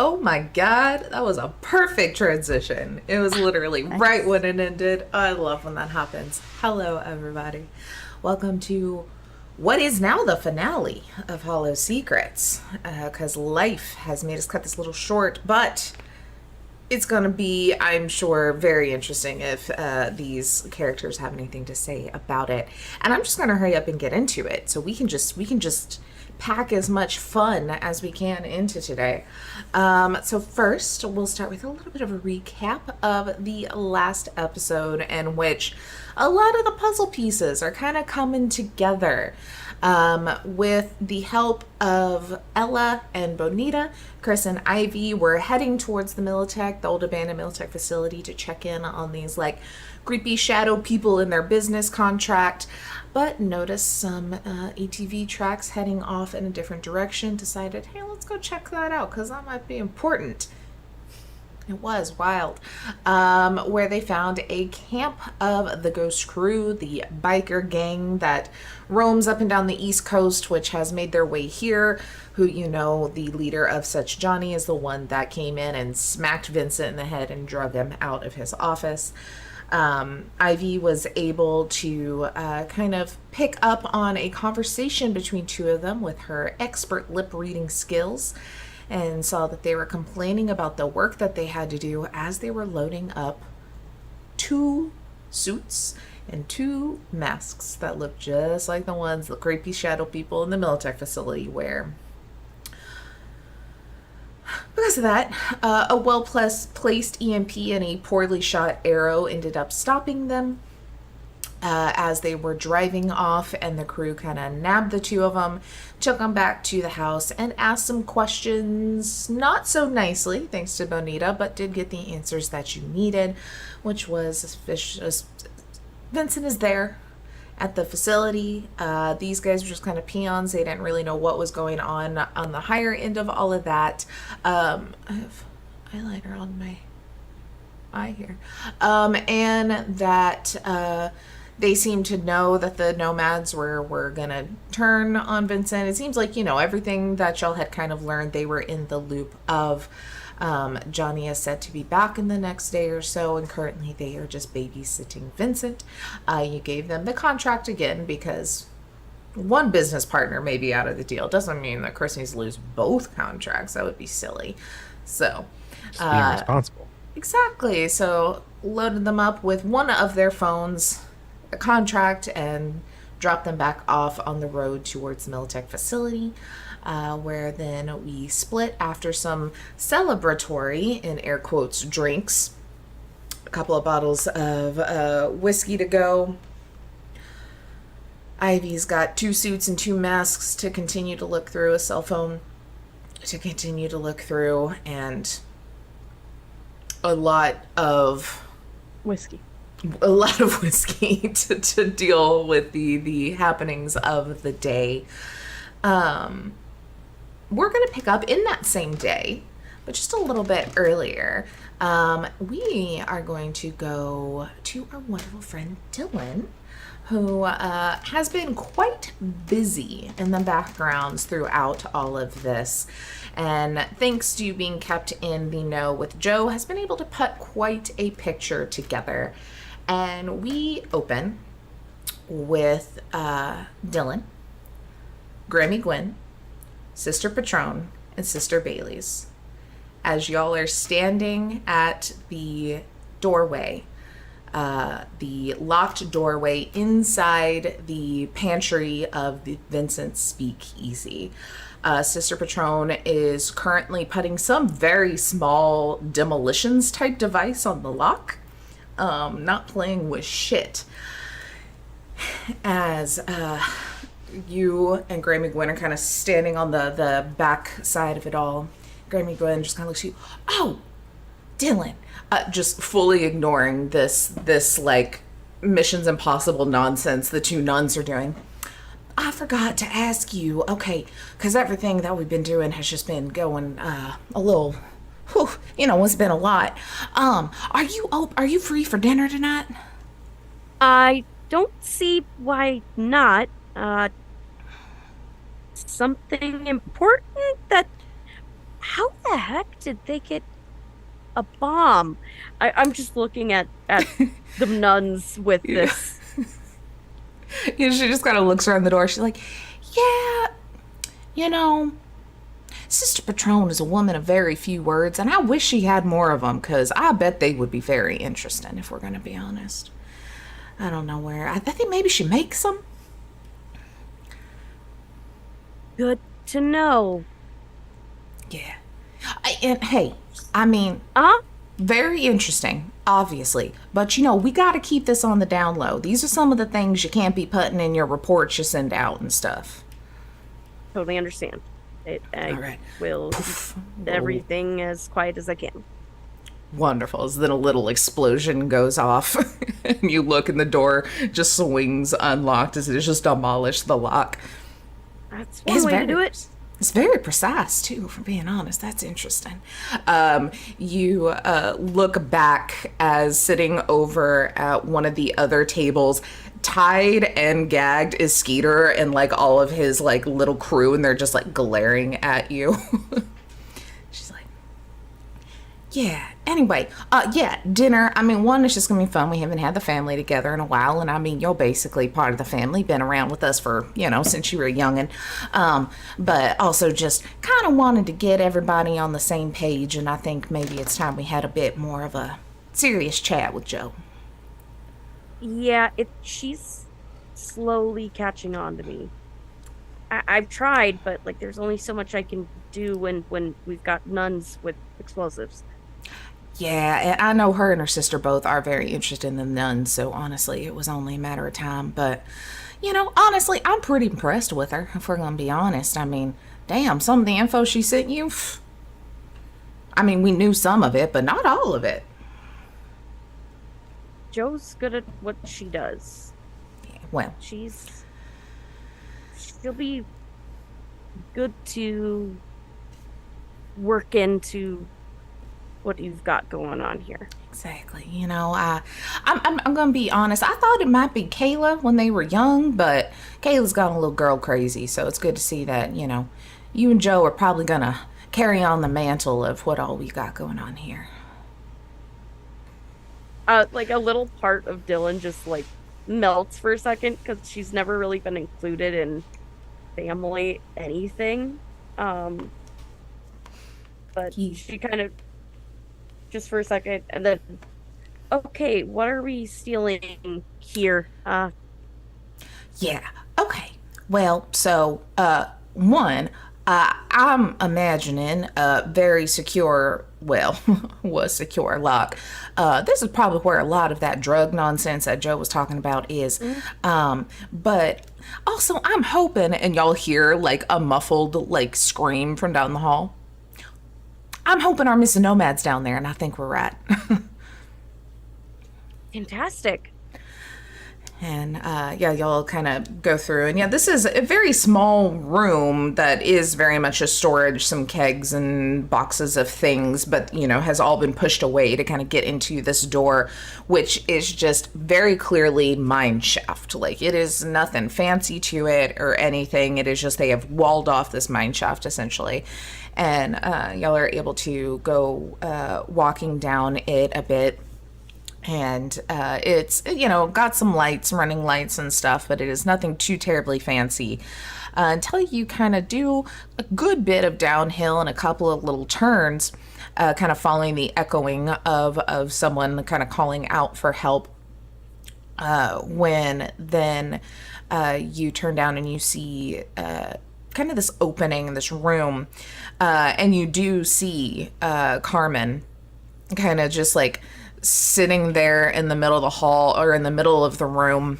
Oh my god, that was a perfect transition. It was literally right Nice. when it ended. I love when that happens. Hello, everybody. Welcome to what is now the finale of Hollow Secrets. Because life has made us cut this little short, but it's going to be, I'm sure, very interesting if these characters have anything to say about it. And I'm just going to hurry up and get into it so we can just pack as much fun as we can into today. So first, we'll start with a little bit of a recap of the last episode in which a lot of the puzzle pieces are kind of coming together. With the help of Ella and Bonita, Chris and Ivy were heading towards the Militech, the old abandoned Militech facility, to check in on these like creepy shadow people in their business contract, but noticed some ATV tracks heading off in a different direction. Decided, hey, let's go check that out because that might be important. It was wild. Where they found a camp of the Ghost Crew, the biker gang that roams up and down the East Coast, which has made their way here. Who, you know, the leader of such Johnny is the one that came in and smacked Vincent in the head and drug him out of his office. Ivy was able to kind of pick up on a conversation between two of them with her expert lip reading skills and saw that they were complaining about the work that they had to do as they were loading up two suits and two masks that looked just like the ones the creepy shadow people in the Militech facility wear. Because of that, a well placed EMP and a poorly shot arrow ended up stopping them as they were driving off, and the crew kind of nabbed the two of them, took them back to the house, and asked some questions, not so nicely, thanks to Bonita, but did get the answers that you needed, which was Vincent is there at the facility. These guys were just kind of peons. They didn't really know what was going on the higher end of all of that. I have eyeliner on my eye here. And that they seemed to know that the nomads were gonna turn on Vincent. It seems like, you know, everything that y'all had kind of learned, they were in the loop of. Johnny is said to be back in the next day or so, and currently they are just babysitting Vincent. You gave them the contract again because one business partner may be out of the deal. Doesn't mean that Chris needs to lose both contracts. That would be silly. So, Just being responsible. exactly. So, loaded them up with one of their phones, a contract, and dropped them back off on the road towards the Militech facility. Where then we split after some celebratory, in air quotes, drinks. A couple of bottles of whiskey to go. Ivy's got two suits and two masks to continue to look through, a cell phone to continue to look through, and a lot of Whiskey. whiskey to deal with the happenings of the day. We're going to pick up in that same day, but just a little bit earlier. We are going to go to our wonderful friend Dylan, who has been quite busy in the backgrounds throughout all of this. And thanks to being kept in the know with Joe, has been able to put quite a picture together. And we open with Dylan, Grammy Gwen, Sister Patron, and Sister Bailey's, as y'all are standing at the doorway, the locked doorway inside the pantry of the Vincent Speakeasy. Sister Patron is currently putting some very small demolitions type device on the lock, not playing with shit. As you and Grammy Gwen are kind of standing on the back side of it all. Grammy Gwen just kind of looks at you. Oh, Dylan. Just fully ignoring this like Missions Impossible nonsense the two nuns are doing. I forgot to ask you, okay, because everything that we've been doing has just been going a little, whew, you know, it's been a lot. Are you free for dinner tonight? I don't see why not. Something important that. How the heck did they get a bomb? I'm just looking at the nuns with Yeah. this. She just kind of looks around the door. She's like, yeah, you know, Sister Patron is a woman of very few words, and I wish she had more of them, because I bet they would be very interesting, if we're going to be honest. I don't know where. I think maybe she makes them. Good to know. Yeah. And hey, I mean, Uh-huh. very interesting, obviously. But we got to keep this on the down low. These are some of the things you can't be putting in your reports you send out and stuff. Totally understand. All I right. will keep Poof. Little everything as quiet as I can. wonderful. As then a little explosion goes off, and you look, and the door just swings unlocked as it just demolished the lock. That's one It's way to very do it. it's very precise too, for being honest. That's interesting. You look back as sitting over at one of the other tables, tied and gagged, is Skeeter and like all of his like little crew, and they're just like glaring at you. She's like, yeah. Anyway, yeah, dinner. I mean, one, it's just gonna be fun. We haven't had the family together in a while, and I mean, you're basically part of the family, been around with us for, since you were a youngin'. But also just kind of wanted to get everybody on the same page, and I think maybe it's time we had a bit more of a serious chat with Joe. Yeah, she's slowly catching on to me. I've tried, but like there's only so much I can do when we've got nuns with explosives. Yeah, and I know her and her sister both are very interested in the nuns, so honestly, it was only a matter of time. But, honestly, I'm pretty impressed with her, if we're gonna be honest. I mean, damn, some of the info she sent you, I mean, we knew some of it, but not all of it. Joe's good at what she does. Well, She'll be good to work into what you've got going on here. exactly. I'm gonna be honest. I thought it might be Kayla when they were young, but Kayla's gone a little girl crazy. So it's good to see that you and Joe are probably gonna carry on the mantle of what all we got going on here. Like a little part of Dylan just like melts for a second because she's never really been included in family anything. Um, but He, she kind of just for a second and then okay, what are we stealing here? yeah. Okay. Well, so one, I'm imagining a very secure, well, was secure lock. This is probably where a lot of that drug nonsense that Joe was talking about is. Mm, But also, I'm hoping, and y'all hear like a muffled like scream from down the hall. I'm hoping our missing nomads down there, and I think we're right. fantastic. And yeah, y'all kind of go through. And yeah, this is a very small room that is very much a storage, some kegs and boxes of things, but, has all been pushed away to kind of get into this door, which is just very clearly mine shaft. Like, it is nothing fancy to it or anything. It is just they have walled off this mine shaft, essentially. And y'all are able to go walking down it a bit, and it's got some lights, running lights and stuff, but it is nothing too terribly fancy until you kind of do a good bit of downhill and a couple of little turns, kind of following the echoing of someone kind of calling out for help, when then you turn down and you see kind of this opening in this room, and you do see Carmen kind of just like sitting there in the middle of the hall, or in the middle of the room,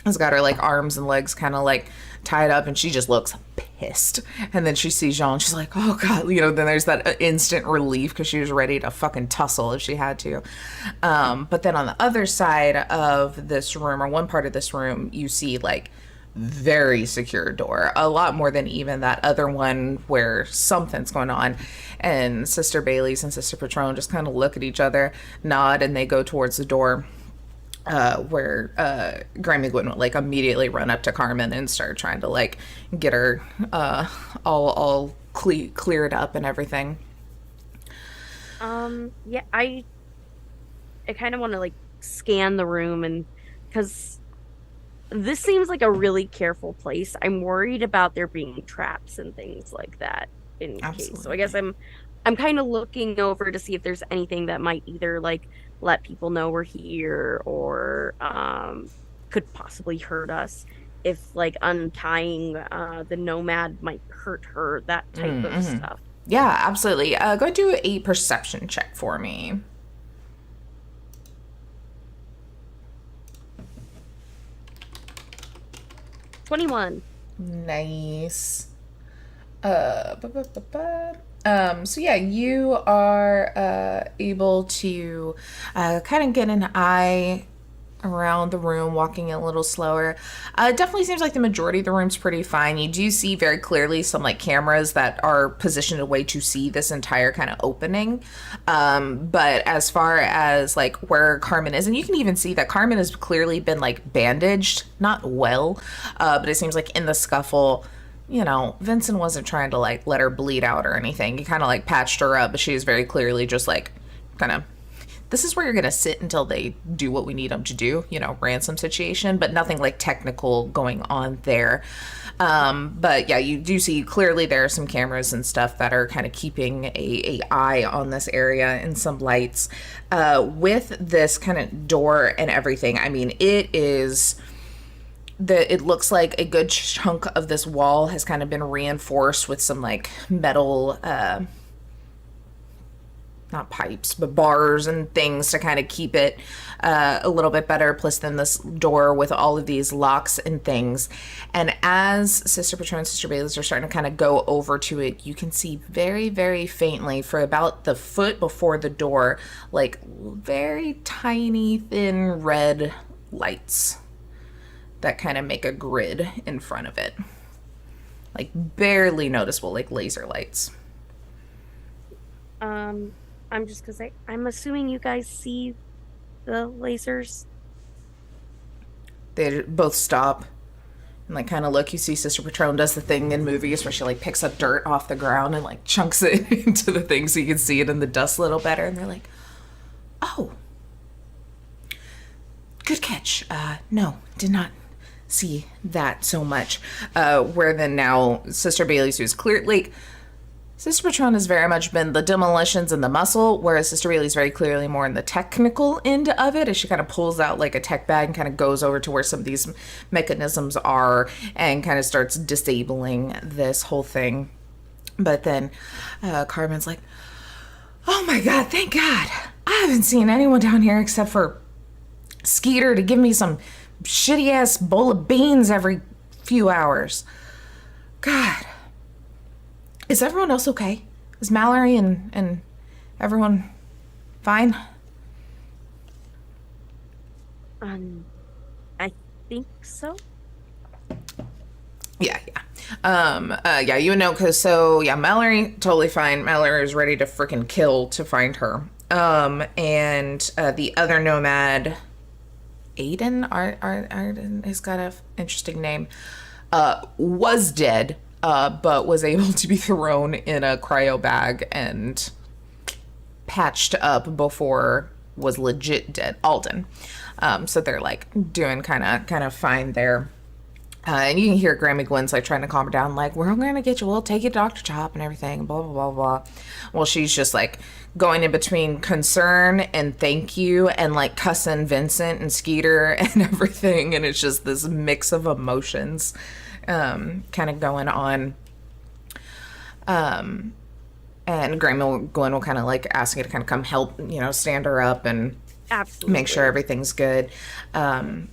has got her like arms and legs kind of like tied up, and she just looks pissed. And then she sees Jean, she's like, oh god, then there's that instant relief because she was ready to fucking tussle if she had to. But then on the other side of this room, or one part of this room, you see like very secure door, a lot more than even that other one where something's going on. And Sister Bailey's and Sister Patron just kind of look at each other, nod, and they go towards the door, where Grammy would like immediately run up to Carmen and start trying to like get her all cleared up and everything. Yeah, I kind of want to like scan the room and because this seems like a really careful place. I'm worried about there being traps and things like that in case. So I guess Absolutely. I'm kind of looking over to see if there's anything that might either like let people know we're here or could possibly hurt us. If like untying the nomad might hurt her, that type of stuff. Yeah, absolutely. Go ahead and do a perception check for me. 21. Nice. Ba, ba, ba, ba. So yeah, you are able to kind of get an eye around the room, walking a little slower. It definitely seems like the majority of the room's pretty fine. You do see very clearly some like cameras that are positioned a way to see this entire kind of opening. But as far as like where Carmen is, and you can even see that Carmen has clearly been like bandaged, not well, but it seems like in the scuffle, you know, Vincent wasn't trying to like let her bleed out or anything. He kind of like patched her up, but she was very clearly just like kind of, this is where you're going to sit until they do what we need them to do, you know, ransom situation, but nothing like technical going on there. But yeah, you do see clearly there are some cameras and stuff that are kind of keeping a eye on this area and some lights. With this kind of door and everything, I mean, it looks like a good chunk of this wall has kind of been reinforced with some like metal not pipes, but bars and things to kind of keep it a little bit better. Plus, then this door with all of these locks and things. And as Sister Patron and Sister Bailey's are starting to kind of go over to it, you can see very, very faintly for about the foot before the door, like very tiny, thin red lights that kind of make a grid in front of it. Like barely noticeable, like laser lights. Um, I'm just gonna say, I'm assuming you guys see the lasers. They both stop and like kind of look. You see Sister Patron does the thing in movies where she like picks up dirt off the ground and like chunks it into the thing so you can see it in the dust a little better. And they're like, "Oh, good catch. No, did not see that so much." Where then now Sister Bailey's, who's clear, like Sister Patron has very much been the demolitions and the muscle, whereas Sister Bailey's very clearly more in the technical end of it, as she kind of pulls out like a tech bag and kind of goes over to where some of these mechanisms are and kind of starts disabling this whole thing. But then Carmen's like, "Oh my God, thank God. I haven't seen anyone down here except for Skeeter to give me some shitty ass bowl of beans every few hours. God. Is everyone else okay? Is Mallory and everyone fine?" Um, I think so. Yeah, yeah. Yeah, you would know because yeah, Mallory totally fine. Mallory is ready to freaking kill to find her. And the other nomad, Aiden, Arden has got a interesting name. Was dead, but was able to be thrown in a cryo bag and patched up before was legit dead. Alden. So they're like doing kind of fine there. And you can hear Grammy Gwen's like trying to calm her down, like, "We're gonna get you, we'll take you to Dr. Chop and everything, blah, blah, blah, blah." Well, she's just like going in between concern and thank you and like cussing Vincent and Skeeter and everything. And it's just this mix of emotions kind of going on. And Gwen will kind of like ask you to kind of come help, you know, stand her up and make sure Absolutely. everything's good.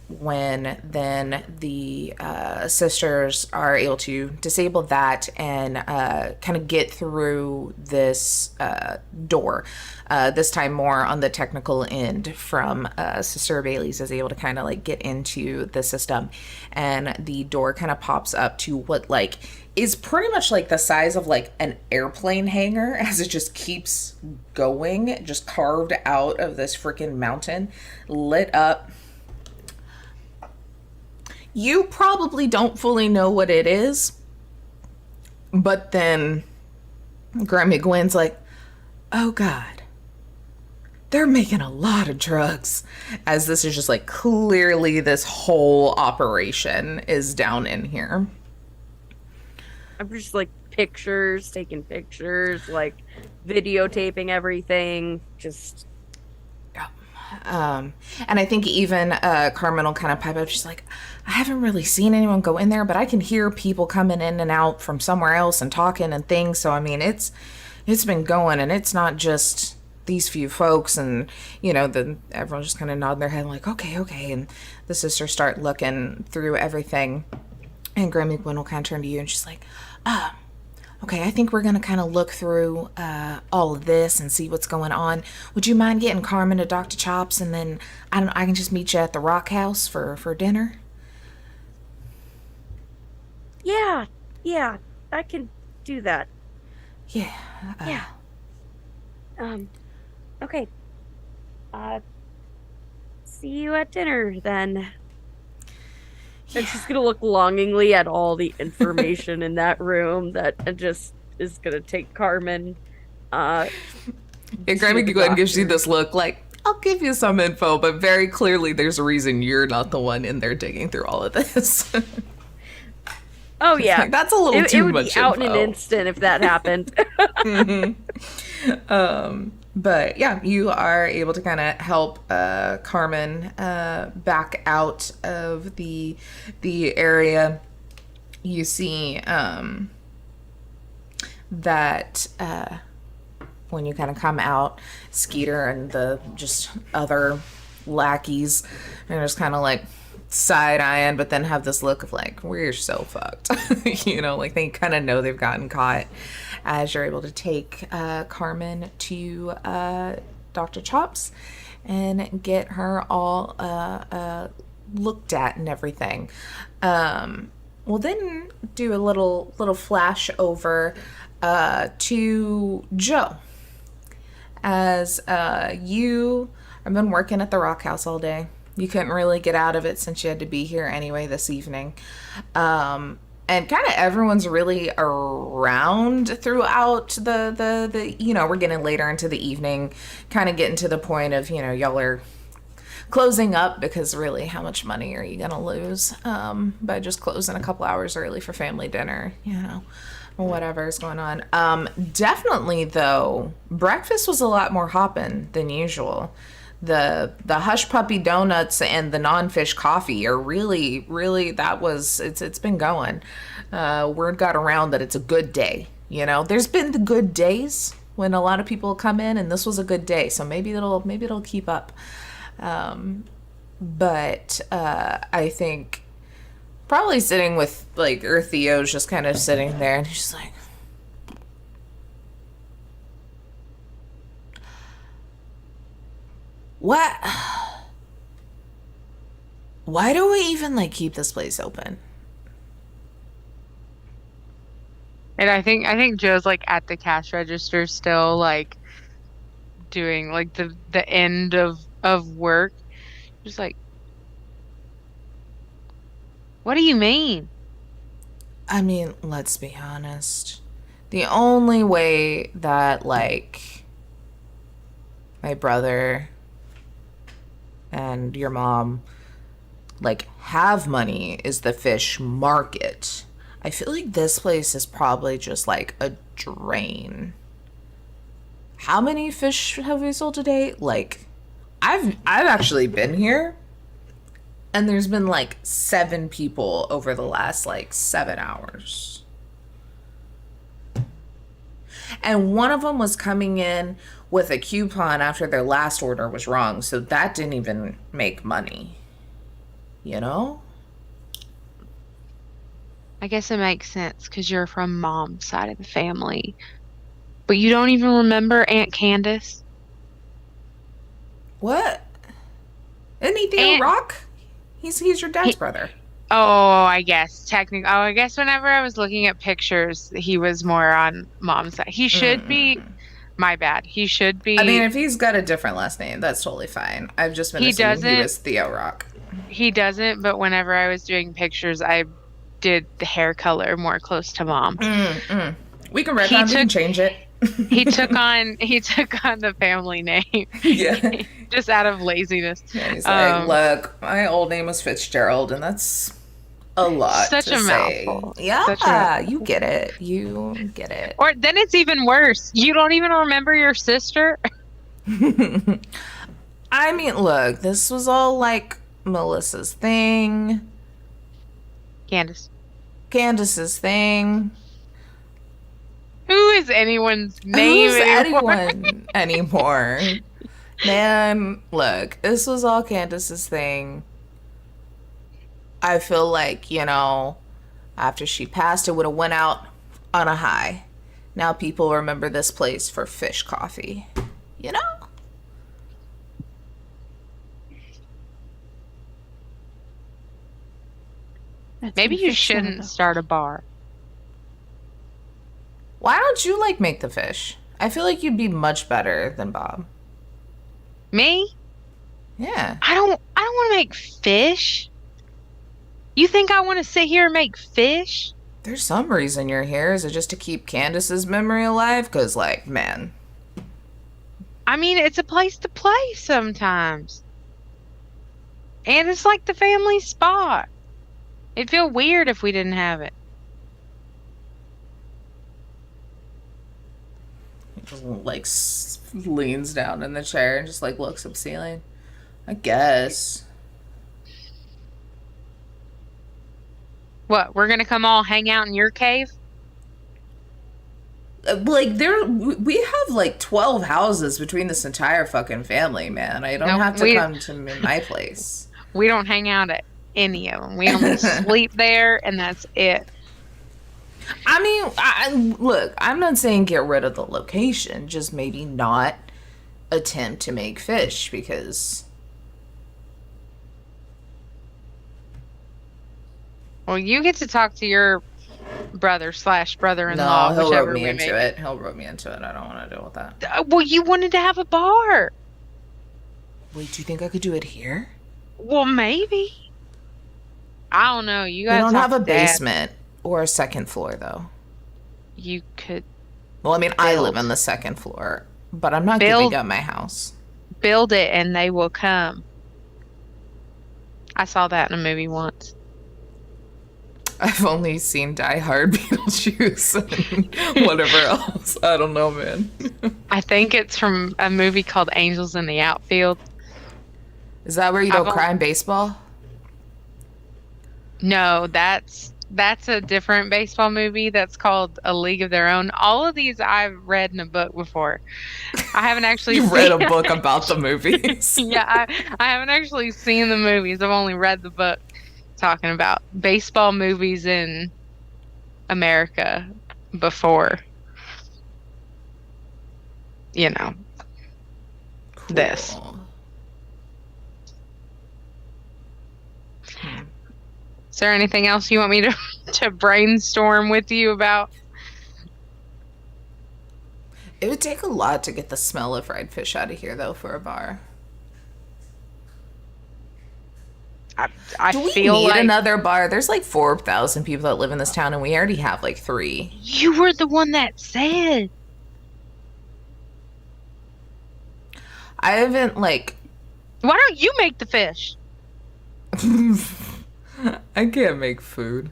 When then the sisters are able to disable that and kind of get through this door. This time more on the technical end from Sister Bailey's is able to kind of like get into the system, and the door kind of pops up to what like is pretty much like the size of like an airplane hangar as it just keeps going, just carved out of this freaking mountain, lit up. You probably don't fully know what it is, but then Grammy Gwen's like, "Oh God, they're making a lot of drugs, as this is just like clearly this whole operation is down in here. I'm just like pictures, taking pictures, like videotaping everything. Just Yeah. And I think even Carmen will kind of pipe up. She's like, I haven't really seen anyone go in there, but I can hear people coming in and out from somewhere else and talking and things. So I mean, it's been going, and it's not just these few folks. And then everyone's just kind of nodding their head like, okay, okay. And the sisters start looking through everything, and Grammy Gwen will kind of turn to you, and she's like, okay, I think we're going to kind of look through all of this and see what's going on. Would you mind getting Carmen to Dr. Chops, and then I can just meet you at the Rock House for dinner? yeah, yeah, I can do that. Yeah. Yeah. Um, okay. Uh, see you at dinner then. And she's gonna look longingly at all the information in that room that and just is gonna take Carmen uh Yeah, to Grammy the Gwen gives you doctor. this look like, I'll give you some info, but very clearly there's a reason you're not the one in there digging through all of this. Oh yeah. Like, that's a little It too would be much out in an info. instant if that happened. But yeah, you are able to kind of help Carmen back out of the area. You see that when you kind of come out, Skeeter and the just other lackeys are just kind of like side eyeing, but then have this look of like, we're so fucked. Like they kind of know they've gotten caught, as you're able to take Carmen to Dr. Chops and get her all looked at and everything. We'll then do a little flash over to Joe, as you have been working at the Rock House all day. You couldn't really get out of it since you had to be here anyway this evening. And kind of everyone's really around throughout the we're getting later into the evening, kind of getting to the point of, y'all are closing up, because really how much money are you going to lose by just closing a couple hours early for family dinner, whatever's going on. Definitely though, breakfast was a lot more hopping than usual. The hush puppy donuts and the non-fish coffee are really it's been going. Word got around that it's a good day. There's been the good days when a lot of people come in, and this was a good day, so maybe it'll keep up. But I think probably sitting with like Theo's just kind of sitting there, and she's like, what? Why do we even like keep this place open? And I think Joe's like at the cash register still, like doing like the end of work. Just like, what do you mean? I mean, let's be honest. The only way that like my brother and your mom like have money is the fish market. I feel like this place is probably just like a drain. How many fish have we sold today? Like, I've actually been here, and there's been like 7 people over the last like 7 hours. And one of them was coming in with a coupon after their last order was wrong, so that didn't even make money. You know? I guess it makes sense because you're from mom's side of the family. But you don't even remember Aunt Candace? What? Isn't he Theo Aunt Rock? He's your dad's he, brother. oh, I guess technically. Oh, I guess whenever I was looking at pictures, he was more on mom's side. He should be. My bad. He should I mean, be. if he's got a different last name, that's totally fine. I've just been He assuming he doesn't. was Theo Rock. He doesn't. But whenever I was doing pictures, I did the hair color more close to mom. Mm-mm. We can He retcon. We can took change it. he took on the family name Yeah. just out of laziness. Yeah, he's like, Um, look, my old name was Fitzgerald, and that's a lot Such to a say. mouthful. Such a Yeah, you mouthful. get it. You get it. Or then it's even worse. You don't even remember your sister? I mean, look, this was all like Melissa's thing, Candace. Candace's thing. Who is anyone's name Who's anymore? anyone anymore? Man, look, this was all Candace's thing. I feel like, after she passed, it would have went out on a high. Now people remember this place for fish coffee. You know? That's Maybe gonna you fix some of shouldn't the- start a bar. Why don't you like make the fish? I feel like you'd be much better than Bob. Me? Yeah. I don't want to make fish. You think I want to sit here and make fish? There's some reason you're here. Is it just to keep Candace's memory alive? Because, like, man. I mean, it's a place to play sometimes. And it's like the family spot. It'd feel weird if we didn't have it. He just, like, leans down in the chair and just, like, looks up ceiling. I guess. What, we're gonna come all hang out in your cave? Like, we have, like, 12 houses between this entire fucking family, man. I don't No, have to come to my place. We don't hang out at any of them. We only sleep there, and that's it. I mean, look, I'm not saying get rid of the location, just maybe not attempt to make fish because Well, you get to talk to your brother slash no, brother-in-law, he'll whichever rope me we into make it. He'll rope me into it. I don't want to deal with that. Well, you wanted to have a bar. Wait, do you think I could do it here? Well, maybe. I don't know. You We gotta don't talk have a to Dad. basement or a second floor, though. You could Well, I mean, I Build. live on the second floor, but I'm not Build. giving up my house. build it, and they will come. I saw that in a movie once. I've only seen Die Hard, Beetlejuice, and whatever else. I don't know, man. I think it's from a movie called Angels in the Outfield. Is that where you don't I've cry in baseball? No, that's a different baseball movie that's called A League of Their Own. All of these I've read in a book before. I haven't actually You read seen a book about the movies. Yeah, I haven't actually seen the movies. I've only read the book talking about baseball movies in America before, this. Cool. Is there anything else you want me to, to brainstorm with you about? It would take a lot to get the smell of fried fish out of here, though, for a bar. I Do we feel need like another bar? There's like 4,000 people that live in this town, and we already have like 3. you were the one that said. I haven't like. Why don't you make the fish? I can't make food.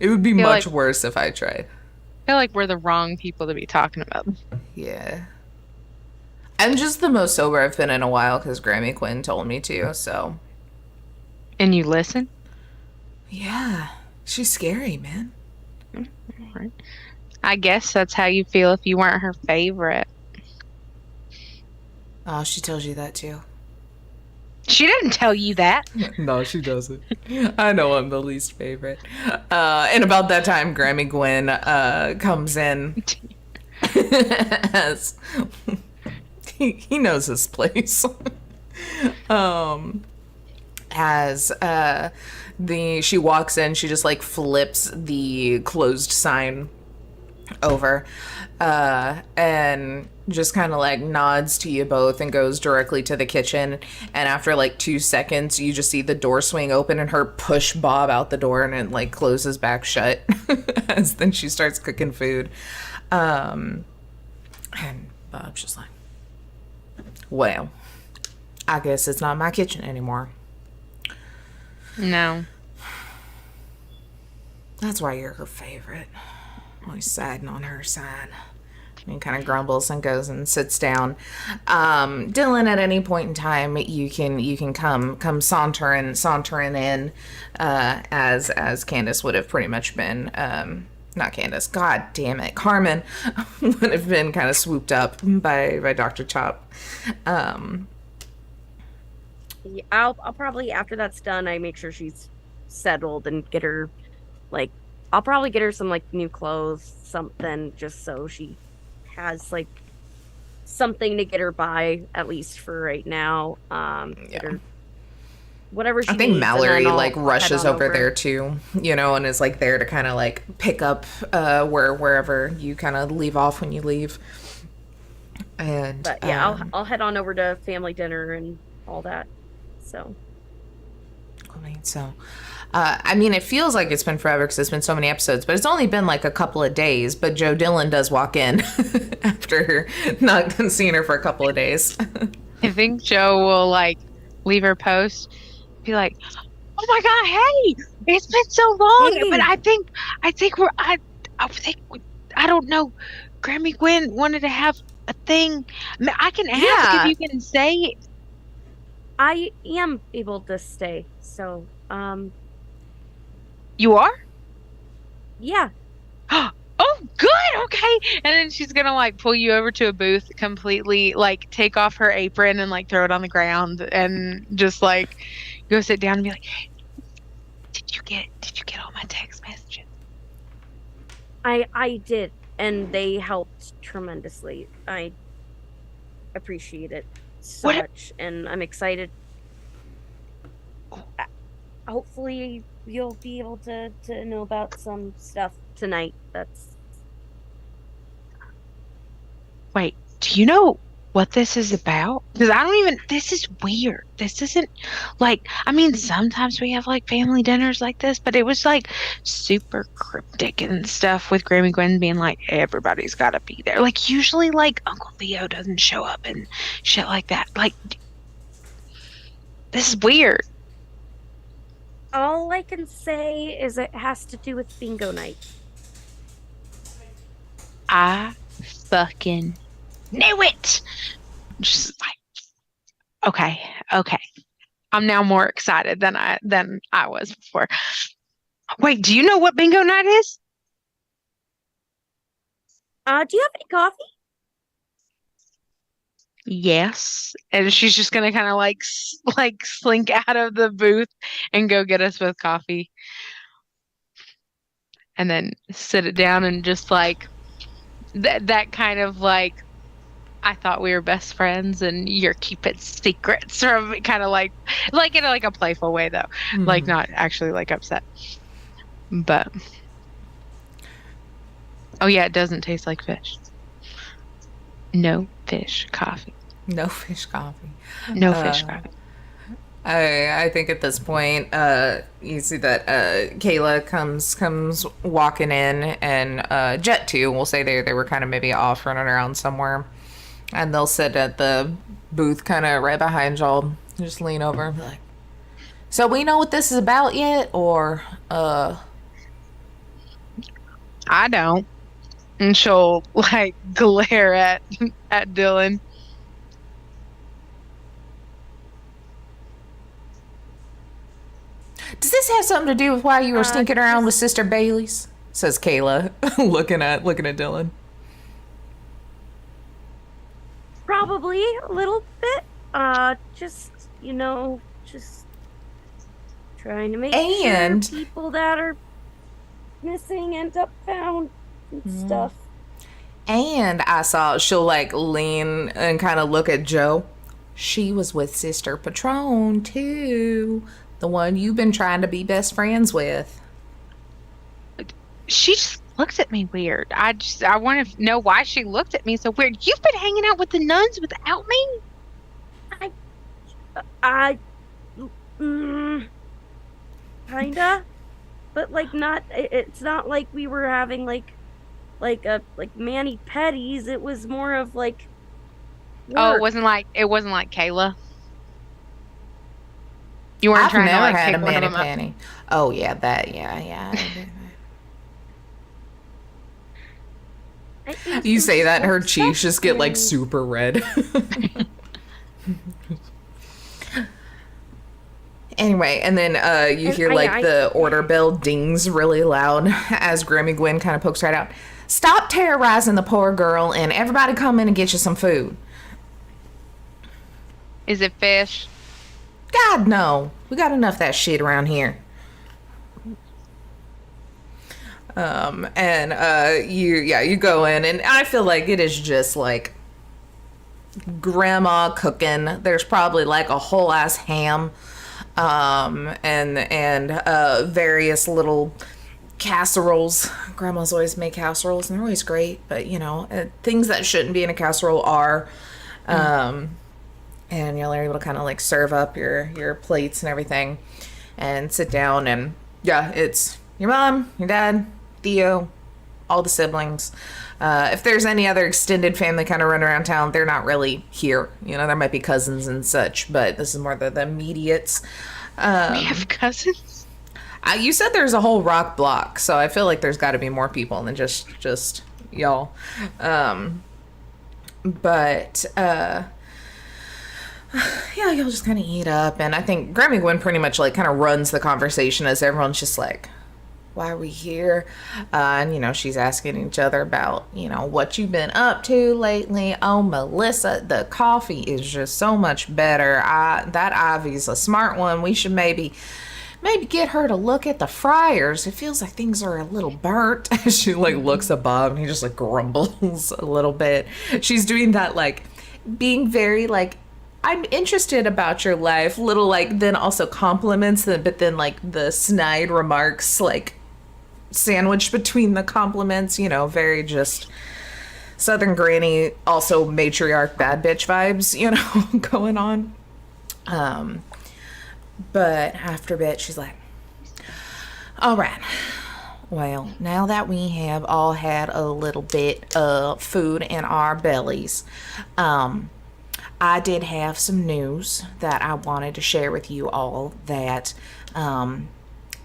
It would be Feel much like- worse if I tried. I feel like we're the wrong people to be talking about. Yeah. I'm just the most sober I've been in a while because Grammy Quinn told me to, so. And you listen? Yeah. She's scary, man. Right. I guess that's how you feel if you weren't her favorite. Oh, she tells you that too. She didn't tell you that. No, she doesn't. I know I'm the least favorite. And about that time, Grammy Gwyn comes in. as he knows his place. As she walks in, she just like flips the closed sign over, and just kind of like nods to you both and goes directly to the kitchen. And after like 2 seconds, you just see the door swing open and her push Bob out the door, and it like closes back shut. As then she starts cooking food. And Bob's just like, well, I guess it's not my kitchen anymore. No. That's why you're her favorite. Always siding on her side. And kind of grumbles and goes and sits down. Dylan, at any point in time, you can come sauntering in, as Candace would have pretty much been. Not Candace. God damn it, Carmen would have been kind of swooped up by Dr. Chop. Yeah, I'll probably after that's done, I make sure she's settled and get her like I'll probably get her some like new clothes, something just so she has like something to get her by at least for right now. Get her whatever she I think needs, and then Mallory I'll like head rushes on over there too, and is like there to kind of like pick up wherever you kind of leave off when you leave. And But yeah, I'll head on over to family dinner and all that. So I mean, so I mean, it feels like it's been forever because it's been so many episodes, but it's only been like a couple of days. But Joe Dillon does walk in after not seeing her for a couple of days. I think Joe will like leave her post, be like, "Oh my God, hey, it's been so long." Hey. But I think I think I don't know. Grammy Gwen wanted to have a thing. I mean, I can ask Yeah. if you can say. I am able to stay. So You are? yeah. Oh, good. Okay. And then she's gonna like pull you over to a booth, completely like take off her apron and like throw it on the ground and just like go sit down and be like, "Hey, did you get all my text messages?" I did, and they helped tremendously. I appreciate it so What? much, and I'm excited. Hopefully, you'll be able to know about some stuff tonight. That's Wait, do you know what this is about? Because I don't even, this is weird. This isn't like, I mean, sometimes we have like family dinners like this, but it was like super cryptic and stuff with Grammy Gwen being like, everybody's got to be there. Like, usually, like, Uncle Leo doesn't show up and shit like that. Like, this is weird. all I can say is it has to do with bingo night. I fucking knew it. Just like, okay. I'm now more excited than I was before. Wait, do you know what bingo night is? Do you have any coffee? Yes. And she's just gonna kind of like like slink out of the booth and go get us with coffee, and then sit it down and just like that kind of like I thought we were best friends and you're keeping secrets from kind of like in like a playful way though. Like not actually like upset. But oh yeah, it doesn't taste like fish. No fish coffee. No fish coffee. No fish coffee. I think at this point, you see that Kayla comes walking in, and Jet too. We'll say they were kind of maybe off running around somewhere, and they'll sit at the booth, kind of right behind y'all. Just lean over and be like, "So we know what this is about yet, or I don't." And she'll like glare at Dylan. Does this have something to do with why you were sneaking around with just- Sister Bailey's?" Says Kayla, looking at Dylan. Probably a little bit. Just just trying to make And- sure people that are missing end up found and stuff. And I saw she'll like lean and kind of look at Joe. She was with Sister Patron too, the one you've been trying to be best friends with. She just looks at me weird. I want to know why she looked at me so weird. You've been hanging out with the nuns without me? I kinda, but like not. It's not like we were having like like mani pedis. It was more of like Oh, work. it wasn't like Kayla. You weren't I've trying to never like had a pick one of mani them up. panty. Oh yeah, that yeah. It You was say just that, and old her stuff cheeks just get like and super red. Anyway, and then you and hear like I the order bell dings really loud as Grammy Gwen kind of pokes right out. Stop terrorizing the poor girl, and everybody come in and get you some food. Is it fish? God no, we got enough of that shit around here. And you go in, and I feel like it is just like grandma cooking. There's probably like a whole ass ham, and various little casseroles. Grandma's always make casseroles, and they're always great. But you know, things that shouldn't be in a casserole are. Mm. And you're able to kind of like serve up your plates and everything, and sit down, and yeah, it's your mom, your dad, Theo, all the siblings. If there's any other extended family kind of run around town, they're not really here. You know, there might be cousins and such, but this is more the immediates. We have cousins. You said there's a whole rock block, so I feel like there's got to be more people than just y'all. But yeah, you'll just kind of eat up, and I think Grammy Gwen pretty much like kind of runs the conversation as everyone's just like, why are we here? And you know, she's asking each other about, you know, what you've been up to lately. Oh, Melissa, the coffee is just so much better. That Ivy's a smart one. We should maybe get her to look at the fryers. It feels like things are a little burnt. She like looks above, and he just like grumbles a little bit. She's doing that like being very like, I'm interested about your life, little like, then also compliments, but then like the snide remarks like sandwiched between the compliments, you know, very just Southern granny, also matriarch bad bitch vibes, you know, going on. But after a bit, she's like, all right, well, now that we have all had a little bit of food in our bellies, I did have some news that I wanted to share with you all that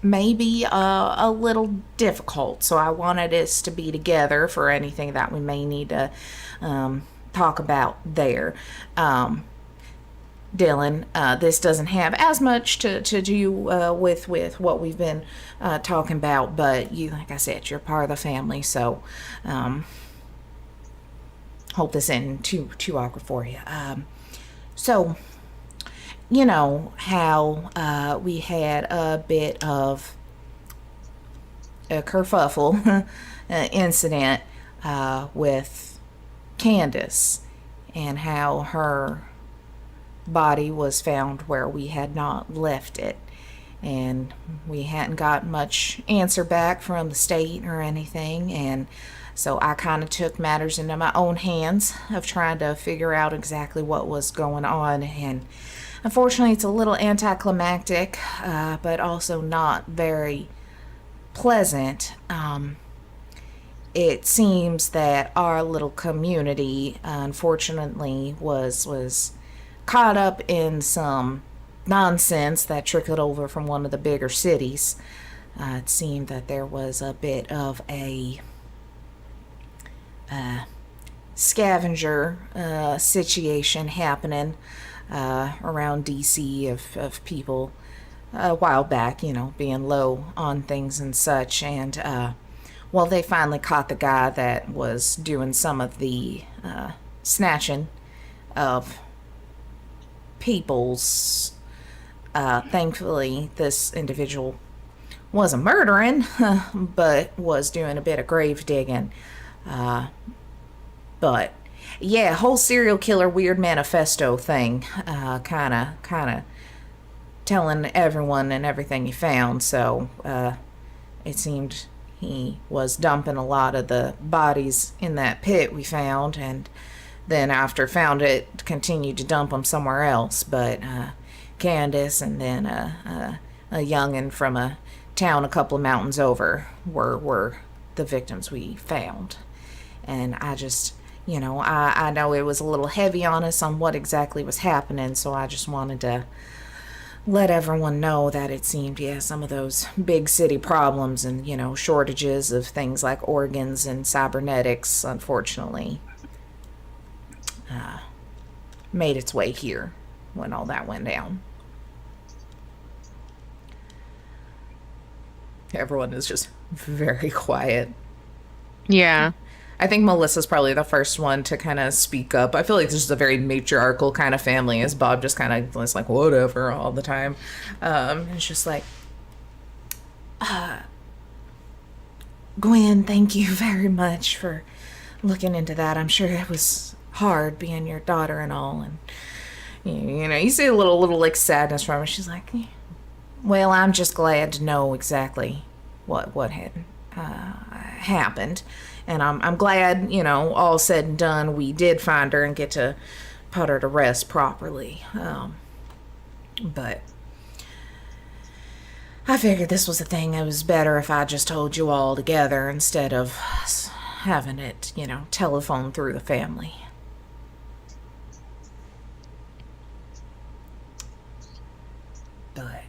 may be a little difficult. So I wanted us to be together for anything that we may need to talk about there. Dylan, this doesn't have as much to do with what we've been talking about, but you, like I said, you're part of the family, so hope this isn't too awkward for you. So, you know how we had a bit of a kerfuffle incident with Candace, and how her body was found where we had not left it, and we hadn't got much answer back from the state or anything, and so I kind of took matters into my own hands of trying to figure out exactly what was going on. And unfortunately, it's a little anticlimactic, but also not very pleasant. It seems that our little community, unfortunately, was caught up in some nonsense that trickled over from one of the bigger cities. It seemed that there was a bit of a scavenger situation happening around DC of people a while back, you know, being low on things and such. And well, they finally caught the guy that was doing some of the snatching of people's. Thankfully, this individual wasn't murdering, but was doing a bit of grave digging. But yeah, whole serial killer weird manifesto thing, kind of telling everyone and everything he found. So it seemed he was dumping a lot of the bodies in that pit we found, and then after found it, continued to dump them somewhere else. But Candace and then a youngin' from a town a couple of mountains over were the victims we found. And I just, I know it was a little heavy on us on what exactly was happening, so I just wanted to let everyone know that it seemed, yeah, some of those big city problems and, shortages of things like organs and cybernetics, unfortunately, made its way here when all that went down. Everyone is just very quiet. Yeah. I think Melissa's probably the first one to kind of speak up. I feel like this is a very matriarchal kind of family, as Bob just kind of was like, whatever, all the time. It's just like, Gwen, thank you very much for looking into that. I'm sure it was hard being your daughter and all. And, you see a little like sadness from her. She's like, well, I'm just glad to know exactly what had happened. And I'm glad, all said and done, we did find her and get to put her to rest properly. But I figured this was a thing. It was better if I just told you all together instead of having it, telephone through the family. But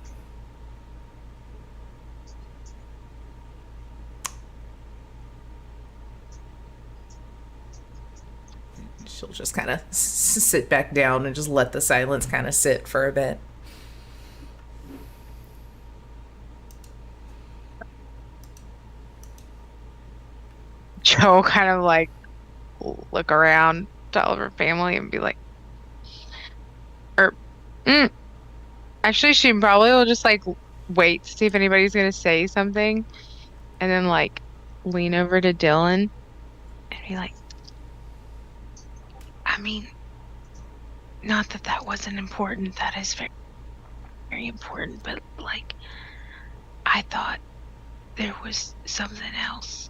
she'll just kind of sit back down and just let the silence kind of sit for a bit. Joe kind of like look around to all of her family and be like, or, mm. Actually, she probably will just like wait to see if anybody's gonna say something, and then like lean over to Dylan and be like, I mean, not that that wasn't important. That is very, very important, but like, I thought there was something else.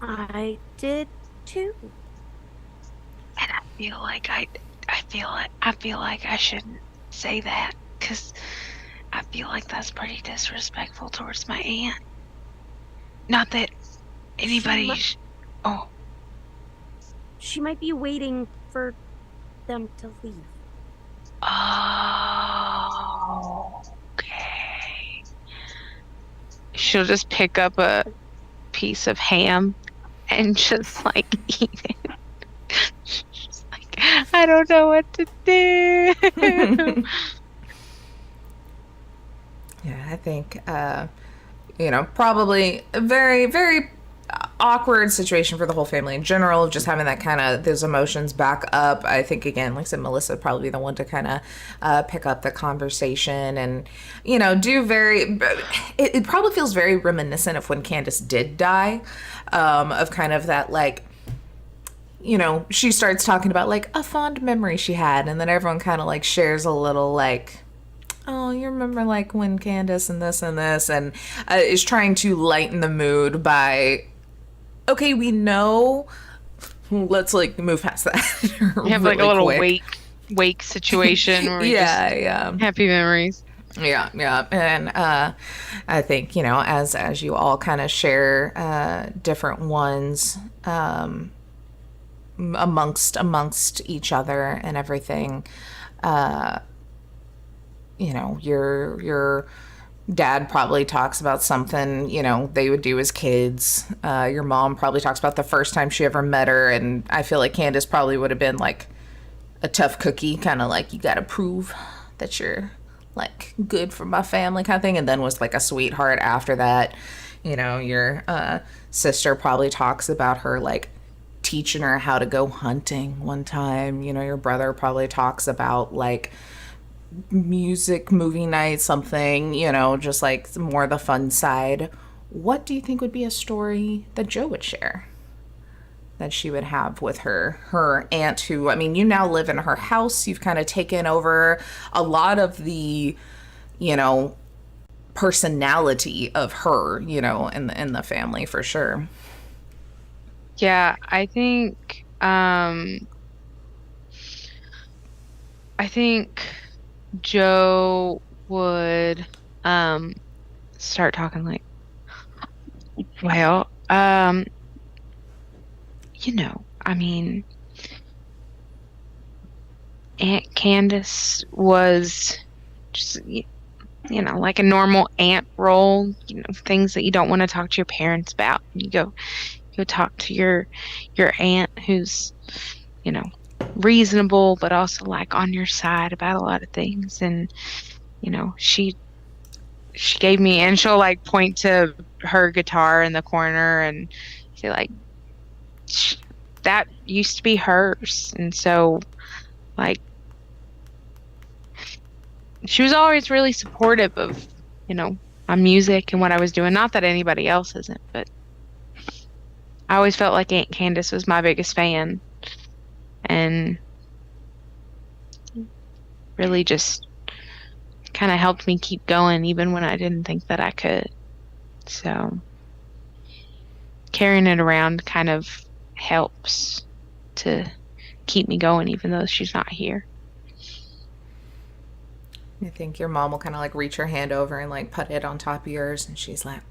I did too. And I feel like I shouldn't say that because I feel like that's pretty disrespectful towards my aunt. Not that anybody. Oh, She might be waiting for them to leave. oh, okay. She'll just pick up a piece of ham and just like eat it. She's like, I don't know what to do. Yeah, I think, probably a very, very awkward situation for the whole family in general, just having that kind of those emotions back up. I think, again, like I said, Melissa would probably be the one to kind of pick up the conversation and, do very, it probably feels very reminiscent of when Candace did die, of kind of that, like, she starts talking about like a fond memory she had, and then everyone kind of like shares a little like, oh, you remember like when Candace and this and is trying to lighten the mood by, okay, we know, let's like move past that. You have like a little wake situation where yeah. Happy memories. Yeah. And I think, as you all kind of share different ones amongst each other and everything, your dad probably talks about something, they would do as kids. Your mom probably talks about the first time she ever met her, and I feel like Candace probably would have been like a tough cookie, kind of like, you gotta prove that you're like good for my family kind of thing, and then was like a sweetheart after that. Your sister probably talks about her like teaching her how to go hunting one time. Your brother probably talks about like music, movie night, something, just like more the fun side. What do you think would be a story that Joe would share that she would have with her aunt, who, I mean, you now live in her house, you've kind of taken over a lot of the, personality of her, in the family for sure. Yeah, I think Joe would start talking like, well, Um, I mean, Aunt Candace was just, like a normal aunt role, things that you don't want to talk to your parents about. You go talk to your aunt who's, you know, reasonable, but also like on your side about a lot of things. And, she gave me, and she'll like point to her guitar in the corner and say like, sh that used to be hers. And so like, she was always really supportive of, you know, my music and what I was doing. Not that anybody else isn't, but I always felt like Aunt Candace was my biggest fan and really just kind of helped me keep going even when I didn't think that I could. So carrying it around kind of helps to keep me going even though she's not here. I think your mom will kind of like reach her hand over and like put it on top of yours, and she's like,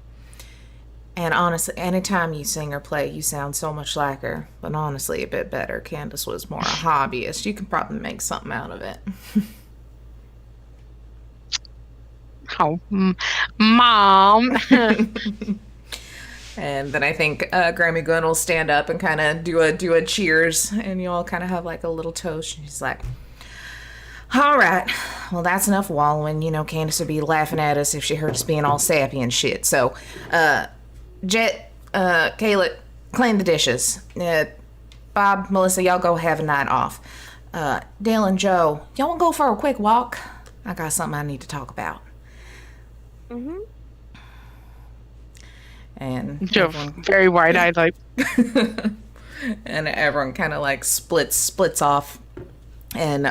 and honestly, anytime you sing or play, you sound so much like her. But honestly, a bit better. Candace was more a hobbyist. You can probably make something out of it. Oh, Mom. And then I think Grammy Gunn will stand up and kind of do a cheers, and you all kind of have like a little toast. And she's like, "All right, well that's enough wallowing. You know, Candace would be laughing at us if she heard us being all sappy and shit. So, Jet, Kayla, clean the dishes. Bob, Melissa, y'all go have a night off. Dale and Joe, y'all want to go for a quick walk? I got something I need to talk about." Mm-hmm. And Joe, everyone, very wide-eyed, like, and everyone kind of like splits off, and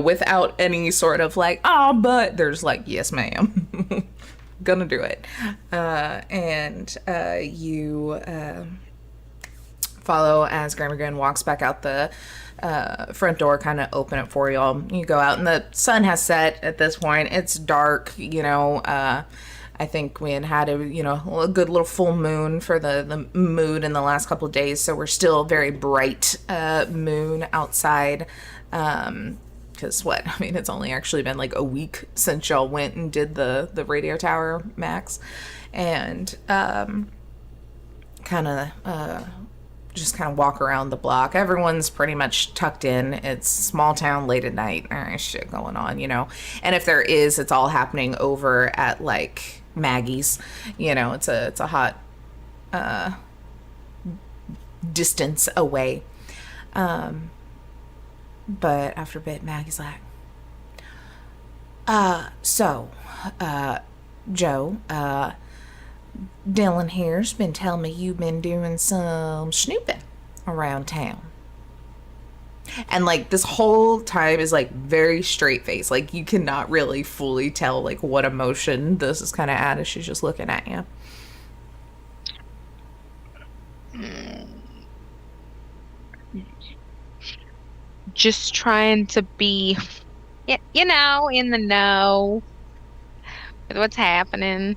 without any sort of like, oh, but there's like, yes, ma'am, gonna do it, and you follow as Grandma Gun walks back out the front door, kind of open it for y'all. You go out, and the sun has set at this point. It's dark, I think we had a good little full moon for the mood in the last couple of days, so we're still very bright moon outside. Because it's only actually been like a week since y'all went and did the radio tower max, and just kind of walk around the block. Everyone's pretty much tucked in. It's small town, late at night. There's shit going on, and if there is, it's all happening over at like Maggie's. It's a hot distance away. But after a bit, Maggie's like, Joe, Dylan here's been telling me you've been doing some snooping around town. And like this whole time is like very straight face. Like you cannot really fully tell like what emotion this is kind of at as she's just looking at you. just trying to be, in the know with what's happening,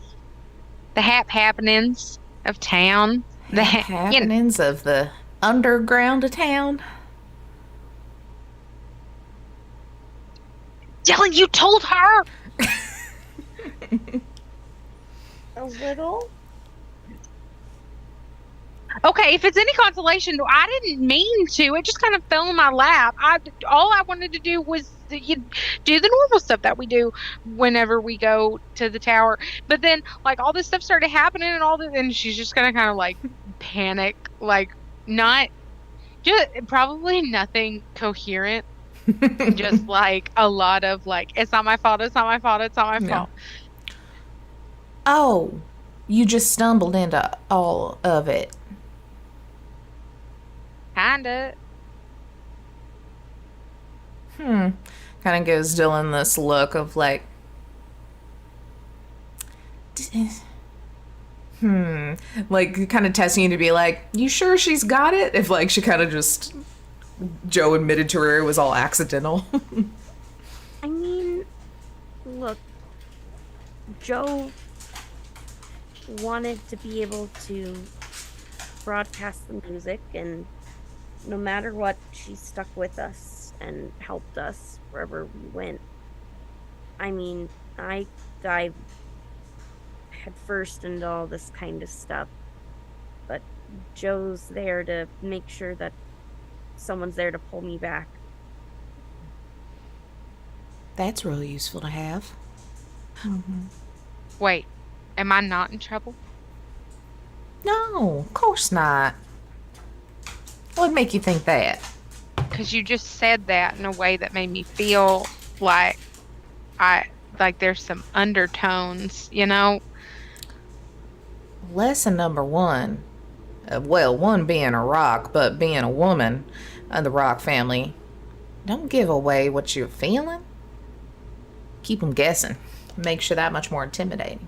the happenings of town, Happenings of the underground of town. Dylan, you told her. A little. Okay, if it's any consolation, I didn't mean to. It just kind of fell in my lap. All I wanted to do was do the normal stuff that we do whenever we go to the tower. But then, like, all this stuff started happening and she's just gonna kind of like panic, like not just probably nothing coherent, just like a lot of like, it's not my fault, it's not my fault, it's not my fault. Oh, you just stumbled into all of it. Kinda. Kind of gives Dylan this look of like, like kind of testing you to be like, you sure she's got it? If like she kind of just, Joe admitted to her it was all accidental. I mean, look, Joe wanted to be able to broadcast the music, and no matter what, she stuck with us and helped us wherever we went. I mean, I dive headfirst into all this kind of stuff, but Joe's there to make sure that someone's there to pull me back. That's really useful to have. Wait, am I not in trouble? No, of course not. What'd make you think that? Because you just said that in a way that made me feel like I like there's some undertones, you know? Lesson number one. Well, one being a rock, but being a woman of the rock family. Don't give away what you're feeling. Keep them guessing. Makes you that much more intimidating.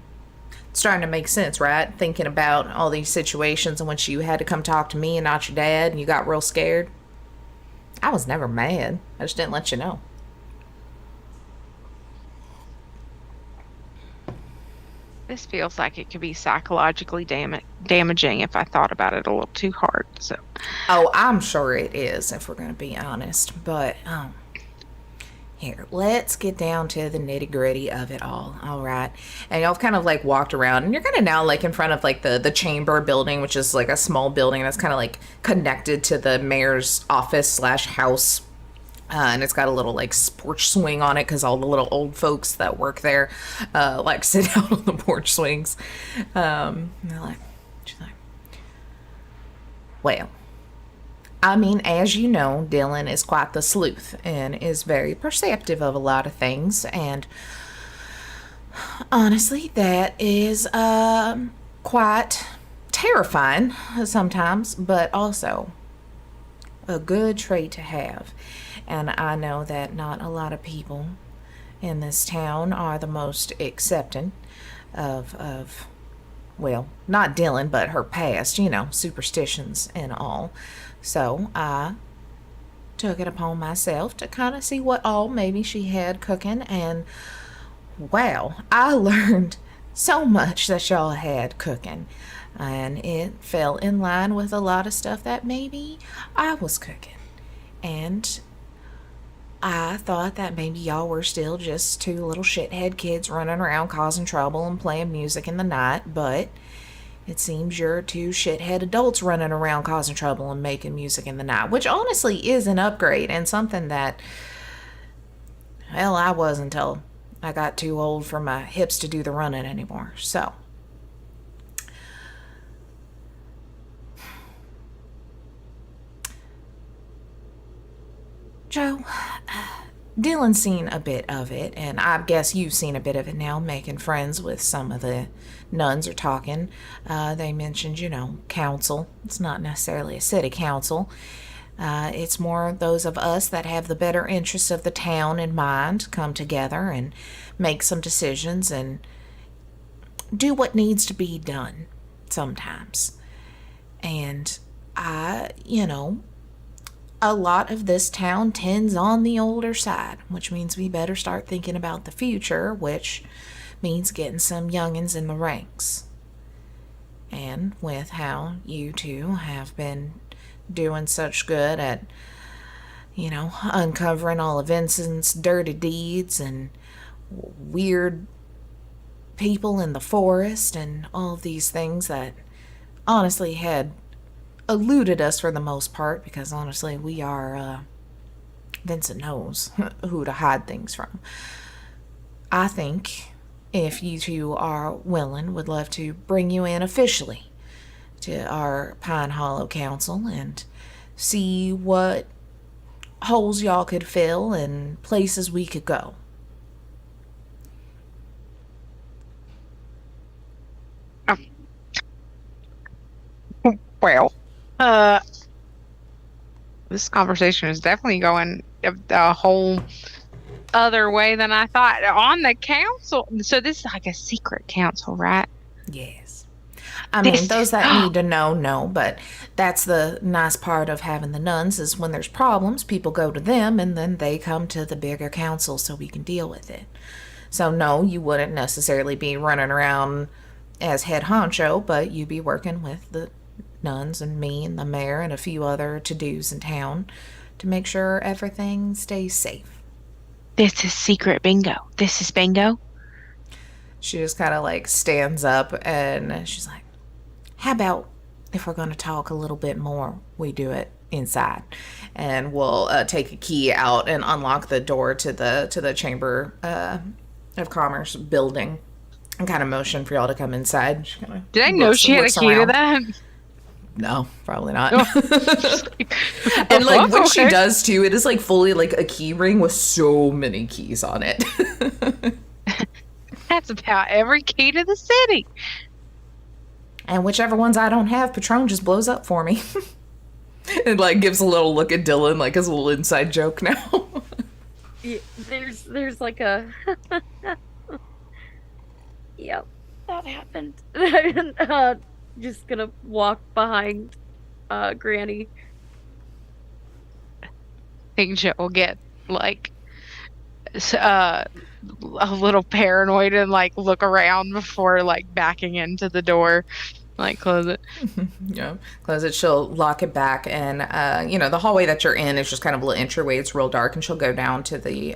It's starting to make sense, right? Thinking about all these situations in which you had to come talk to me and not your dad, and you got real scared. I was never mad. I just didn't let you know. This feels like it could be psychologically damaging if I thought about it a little too hard. So, Oh, I'm sure it is, if we're going to be honest. But, here, let's get down to the nitty gritty of it all right? And y'all have kind of like walked around, and you're kind of now like in front of like the chamber building, which is like a small building that's kind of like connected to the mayor's office slash house. And it's got a little like porch swing on it because all the little old folks that work there like sit out on the porch swings. And they're like, she's like, well, I mean, as you know, Dylan is quite the sleuth and is very perceptive of a lot of things. And honestly, that is quite terrifying sometimes, but also a good trait to have. And I know that not a lot of people in this town are the most accepting of well, not Dylan, but her past, superstitions and all. So I took it upon myself to kind of see what all maybe she had cooking, and wow, I learned so much that y'all had cooking, and it fell in line with a lot of stuff that maybe I was cooking. And I thought that maybe y'all were still just two little shithead kids running around causing trouble and playing music in the night, but it seems you're two shithead adults running around causing trouble and making music in the night, which honestly is an upgrade and something that, well, I was until I got too old for my hips to do the running anymore. So, Joe, Dylan's seen a bit of it, and I guess you've seen a bit of it now, making friends with some of the nuns are talking. They mentioned, council. It's not necessarily a city council. It's more those of us that have the better interests of the town in mind come together and make some decisions and do what needs to be done sometimes. And a lot of this town tends on the older side, which means we better start thinking about the future, which means getting some youngins in the ranks. And with how you two have been doing such good at, uncovering all of Vincent's dirty deeds and weird people in the forest and all of these things that honestly had eluded us for the most part, because honestly we are Vincent knows who to hide things from. I think if you two are willing, would love to bring you in officially to our Pine Hollow Council and see what holes y'all could fill and places we could go. Well, this conversation is definitely going a whole other way than I thought. On the council, so this is like a secret council, right? Yes. I mean, those that need to know, but that's the nice part of having the nuns is when there's problems, people go to them and then they come to the bigger council so we can deal with it. So no, you wouldn't necessarily be running around as head honcho, but you'd be working with the nuns and me and the mayor and a few other to-dos in town to make sure everything stays safe. This is secret bingo. This is bingo. She just kind of like stands up and she's like, how about if we're going to talk a little bit more, we do it inside, and we'll take a key out and unlock the door to the chamber of commerce building and kind of motion for y'all to come inside. She kinda Did I know she had a key to that? No, probably not. And like when she does too, it is like fully like a key ring with so many keys on it. That's about every key to the city. And whichever ones I don't have, Patron just blows up for me. And like gives a little look at Dylan, like as a little inside joke now. Yeah, there's like a yep, that happened. Just gonna walk behind Granny. I think Joe will get like a little paranoid and like look around before like backing into the door. Like close it. Yeah, close it. She'll lock it back, and the hallway that you're in is just kind of a little entryway. It's real dark, and she'll go down to the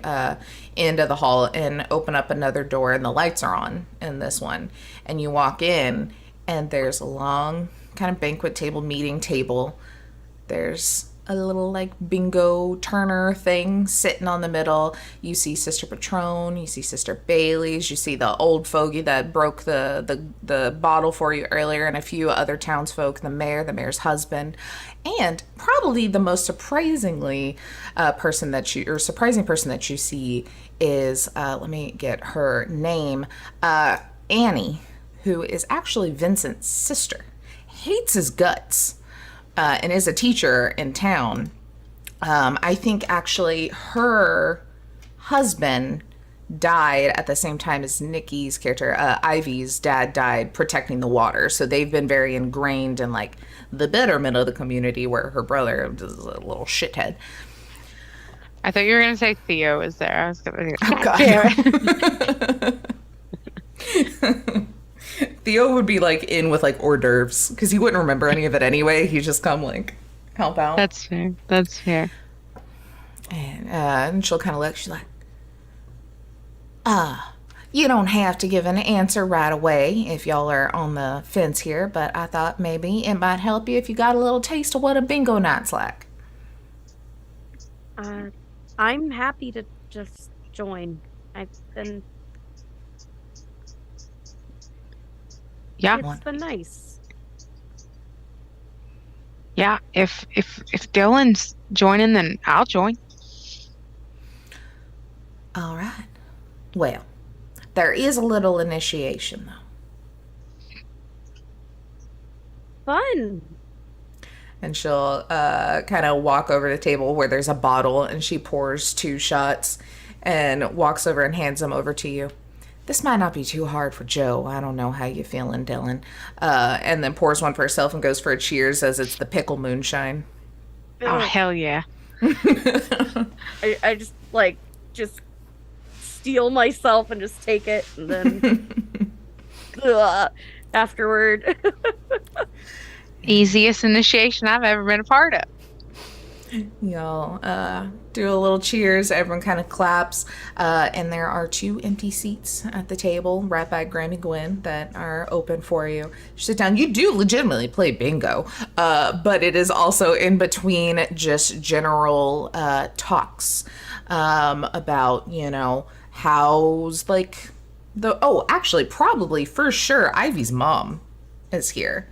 end of the hall and open up another door, and the lights are on in this one. And you walk in, and there's a long kind of banquet table, meeting table. There's a little like bingo turner thing sitting on the middle. You see Sister Patron, you see Sister Bailey's, you see the old fogey that broke the bottle for you earlier, and a few other townsfolk, the mayor's husband, and probably the most surprising person that you see is let me get her name, Annie, who is actually Vincent's sister. Hates his guts. And is a teacher in town. I think actually her husband died at the same time as Nikki's character. Ivy's dad died protecting the water. So they've been very ingrained in like the betterment of the community, where her brother is a little shithead. I thought you were going to say Theo is there. I was going to Oh, God. Damn it. Theo would be like in with like hors d'oeuvres because he wouldn't remember any of it anyway. He'd just come like help out. That's fair. That's fair. And she'll kind of look. She's like, you don't have to give an answer right away if y'all are on the fence here, but I thought maybe it might help you if you got a little taste of what a bingo night's like. I'm happy to just join. I've been. Yeah, it's been nice. Yeah, if Dylan's joining, then I'll join. All right. Well, there is a little initiation though. Fun. And she'll kind of walk over to the table where there's a bottle, and she pours 2 shots and walks over and hands them over to you. This might not be too hard for Joe. I don't know how you feeling, Dylan. And then pours one for herself and goes for a cheers as it's the pickle moonshine. Oh, hell yeah. I just steal myself and just take it, and then afterward. Easiest initiation I've ever been a part of. Y'all do a little cheers. Everyone kind of claps. And there are 2 empty seats at the table right by Granny Gwen that are open for you. You sit down. You do legitimately play bingo, but it is also in between just general talks about, how's like actually probably for sure Ivy's mom is here.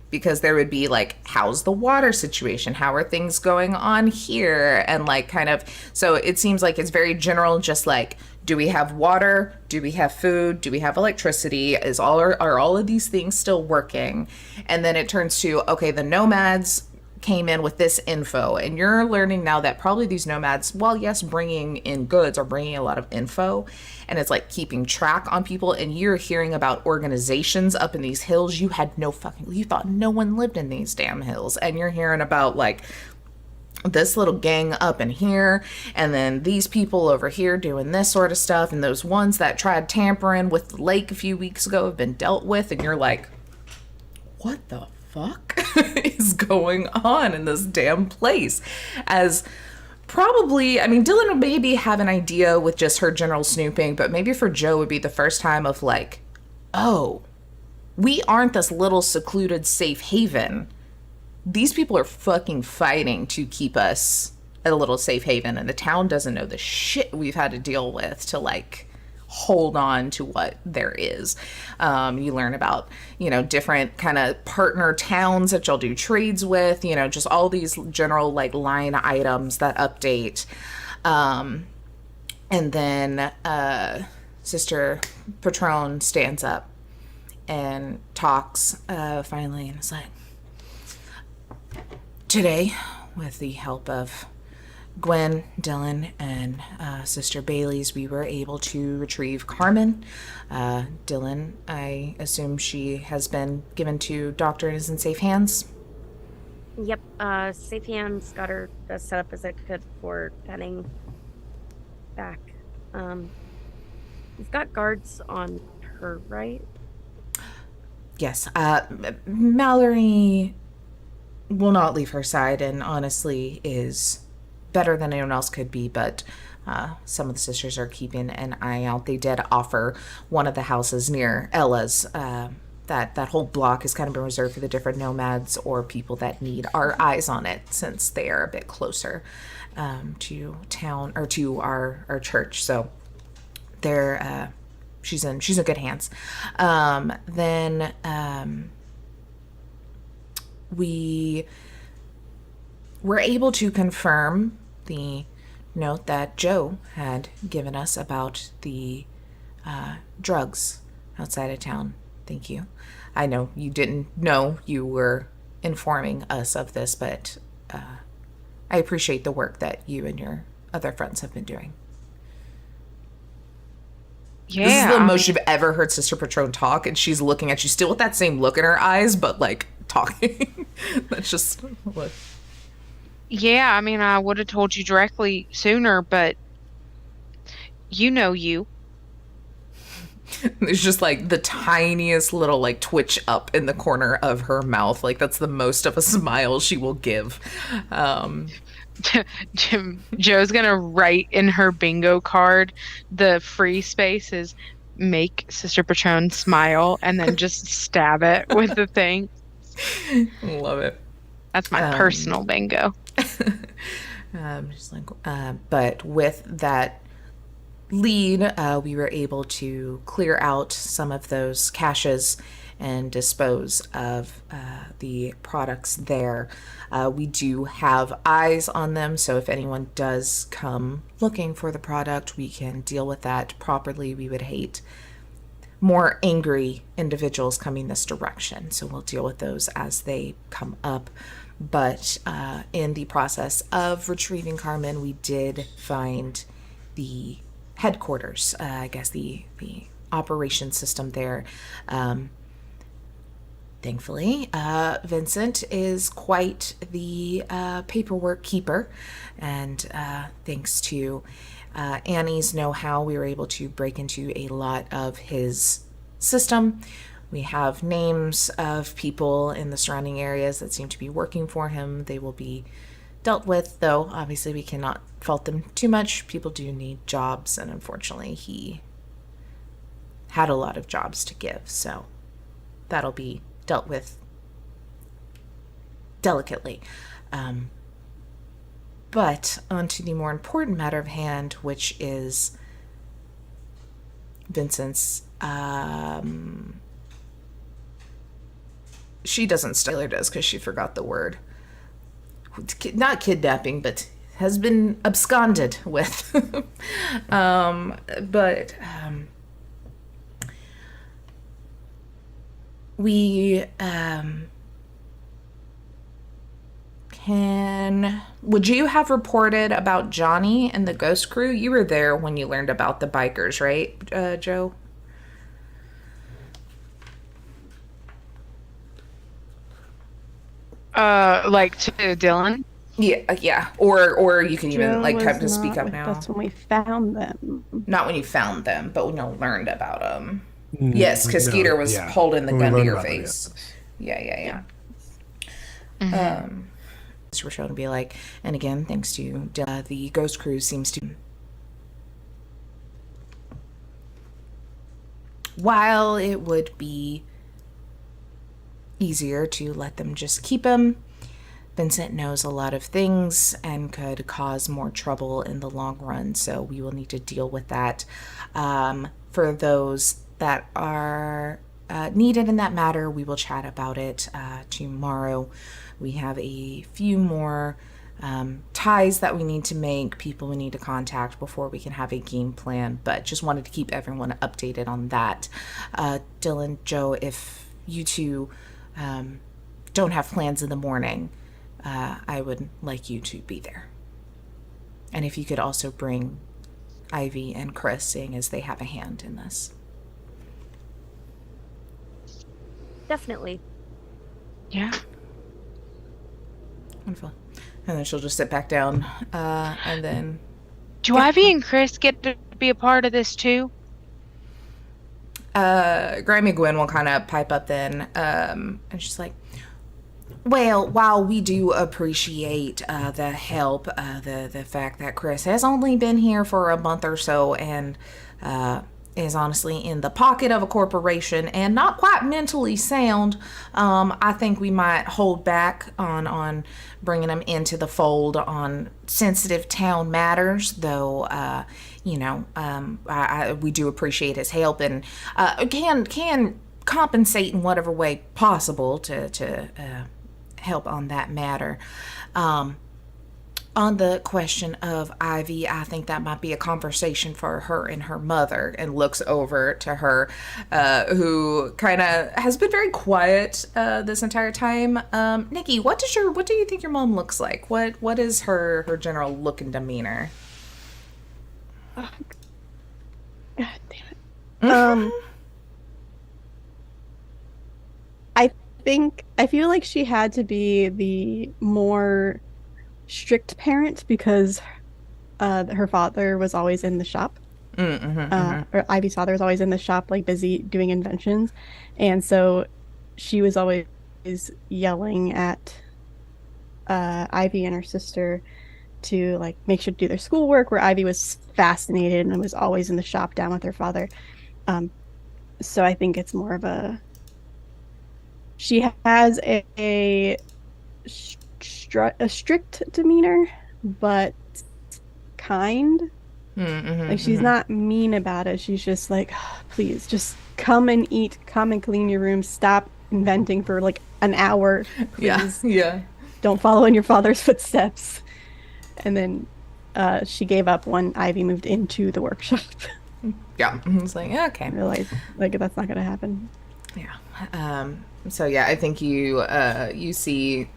Because there would be like, how's the water situation? How are things going on here? And like kind of, so it seems like it's very general, just like, do we have water? Do we have food? Do we have electricity? Are all of these things still working? And then it turns to, okay, the nomads came in with this info, and you're learning now that probably these nomads, while yes, bringing in goods, are bringing a lot of info, and it's like keeping track on people. And you're hearing about organizations up in these hills you thought no one lived in these damn hills, and you're hearing about like this little gang up in here, and then these people over here doing this sort of stuff, and those ones that tried tampering with the lake a few weeks ago have been dealt with, and you're like, what the fuck is going on in this damn place? As probably, I mean, Dylan would maybe have an idea with just her general snooping, but maybe for Joe would be the first time of like, oh, we aren't this little secluded safe haven. These people are fucking fighting to keep us a little safe haven, and the town doesn't know the shit we've had to deal with to like hold on to what there is. You learn about, different kind of partner towns that you'll do trades with, just all these general like line items that update. And then Sister Patron stands up and talks finally, and is like, today, with the help of Gwen, Dylan, and Sister Bailey's, we were able to retrieve Carmen. Dylan, I assume she has been given to Doctor and is in safe hands. Yep, safe hands, got her as set up as I could for heading back. We've got guards on her, right? Yes, Mallory will not leave her side, and honestly is better than anyone else could be, but some of the sisters are keeping an eye out. They did offer one of the houses near Ella's. That whole block has kind of been reserved for the different nomads or people that need our eyes on it, since they are a bit closer to town, or to our church. So they're she's in good hands. Then we were able to confirm the note that Joe had given us about the drugs outside of town. Thank you. I know you didn't know you were informing us of this, but I appreciate the work that you and your other friends have been doing. Yeah. This is the most you've ever heard Sister Patron talk, and she's looking at you still with that same look in her eyes, but like talking. That's just what. Yeah, I mean, I would have told you directly sooner, but you. There's just like the tiniest little like twitch up in the corner of her mouth. Like that's the most of a smile she will give. Joe's gonna write in her bingo card, the free space is make Sister Patron smile, and then just stab it with the thing. Love it. That's my personal bingo. Just like, but with that lead, we were able to clear out some of those caches and dispose of the products there. We do have eyes on them, so if anyone does come looking for the product, we can deal with that properly. We would hate more angry individuals coming this direction, so we'll deal with those as they come up. But in the process of retrieving Carmen, we did find the headquarters, I guess the operation system there. Thankfully, Vincent is quite the paperwork keeper, and thanks to Annie's know-how, we were able to break into a lot of his system. We have names of people in the surrounding areas that seem to be working for him. They will be dealt with, though obviously we cannot fault them too much. People do need jobs, and unfortunately he had a lot of jobs to give, so that'll be dealt with delicately. But on to the more important matter of hand, which is Vincent's she doesn't, Styler does, because she forgot the word. Not kidnapping, but has been absconded with. We would you have reported about Johnny and the ghost crew? You were there when you learned about the bikers, right, Joe? Like to Dylan? Yeah. Or you can even Joe like was have to not speak up with now. us when we found them. Not when you found them, but when you learned about them. Yes, because No, Skeeter was yeah. holding the When we gun to learned your about them, face. Yeah. We're shown to be like, and again, thanks to the Ghost Cruise seems to. While it would be easier to let them just keep him, Vincent knows a lot of things and could cause more trouble in the long run, so we will need to deal with that. For those that are needed in that matter, we will chat about it tomorrow. We have a few more ties that we need to make, people we need to contact before we can have a game plan, but just wanted to keep everyone updated on that. Dylan, Joe, if you two don't have plans in the morning, I would like you to be there. And if you could also bring Ivy and Chris, seeing as they have a hand in this. Definitely. Yeah. Wonderful. And then she'll just sit back down, and then... Do Ivy and Chris get to be a part of this too? Grammy Gwen will kind of pipe up then, and she's like, well, while we do appreciate the help, the fact that Chris has only been here for a month or so and is honestly in the pocket of a corporation and not quite mentally sound, I think we might hold back on bringing him into the fold on sensitive town matters, though, we do appreciate his help and can compensate in whatever way possible to help on that matter. On the question of Ivy, I think that might be a conversation for her and her mother, and looks over to her, who kind of has been very quiet this entire time. Nikki, what do you think your mom looks like? What is her general look and demeanor? Oh, God damn it. I feel like she had to be the more strict parent because her father was always in the shop. Or Ivy's father was always in the shop, like busy doing inventions. And so she was always yelling at Ivy and her sister to like make sure to do their schoolwork, where Ivy was fascinated and was always in the shop down with her father. So I think it's more of a... She has a strict demeanor, but kind. Like she's not mean about it. She's just like, oh, please, just come and eat, come and clean your room. Stop inventing for like an hour, please. Yeah. Don't follow in your father's footsteps. And then she gave up when Ivy moved into the workshop. Yeah, it's like, okay. Realized like that's not gonna happen. Yeah. So yeah, I think you see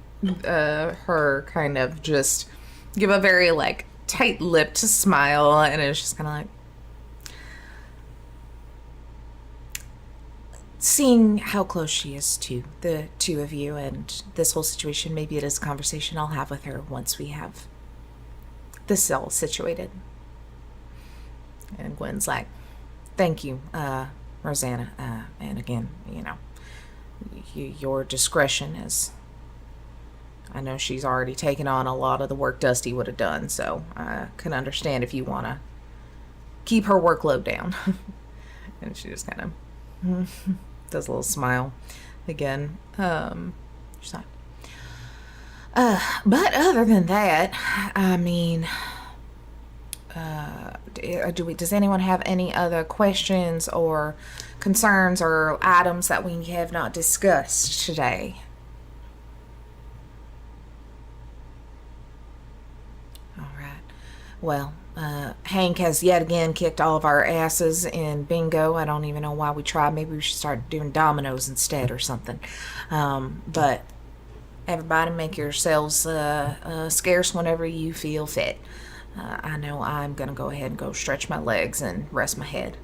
her kind of just give a very like tight-lipped smile, and it's just kind of like, seeing how close she is to the two of you and this whole situation, maybe it is a conversation I'll have with her once we have this all situated. And Gwen's like, thank you, Rosanna, and again, your discretion is... I know she's already taken on a lot of the work Dusty would have done, so I can understand if you want to keep her workload down. And she just kind of does a little smile again. She's like, but other than that, I mean, does anyone have any other questions or concerns or items that we have not discussed today? Well, Hank has yet again kicked all of our asses in bingo. I don't even know why we tried. Maybe we should start doing dominoes instead or something. But everybody make yourselves scarce whenever you feel fit. I know I'm going to go ahead and go stretch my legs and rest my head.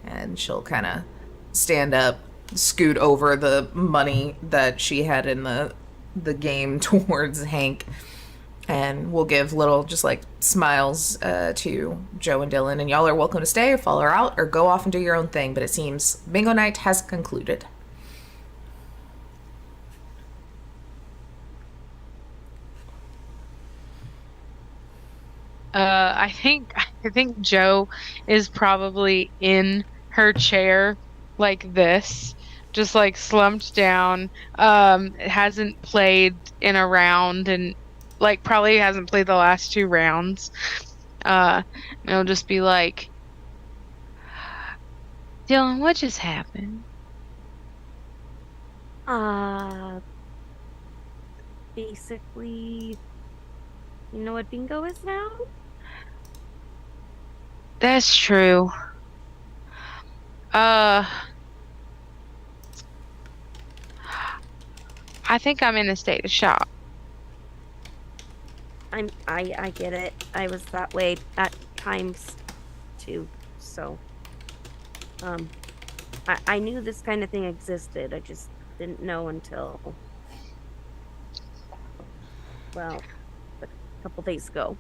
And she'll kind of stand up, scoot over the money that she had in the game towards Hank. And we'll give little just like smiles to Joe and Dylan. And y'all are welcome to stay or follow her out or go off and do your own thing. But it seems bingo night has concluded. I think Joe is probably in her chair like this, just like slumped down. Hasn't played in a round and like probably hasn't played the last two rounds. And it'll just be like, Dylan, what just happened? Uh, basically, you know what bingo is now? That's true. Uh, I think I'm in a state of shock. I get it. I was that way at times too. So, um, I knew this kind of thing existed. I just didn't know until, well, a couple days ago.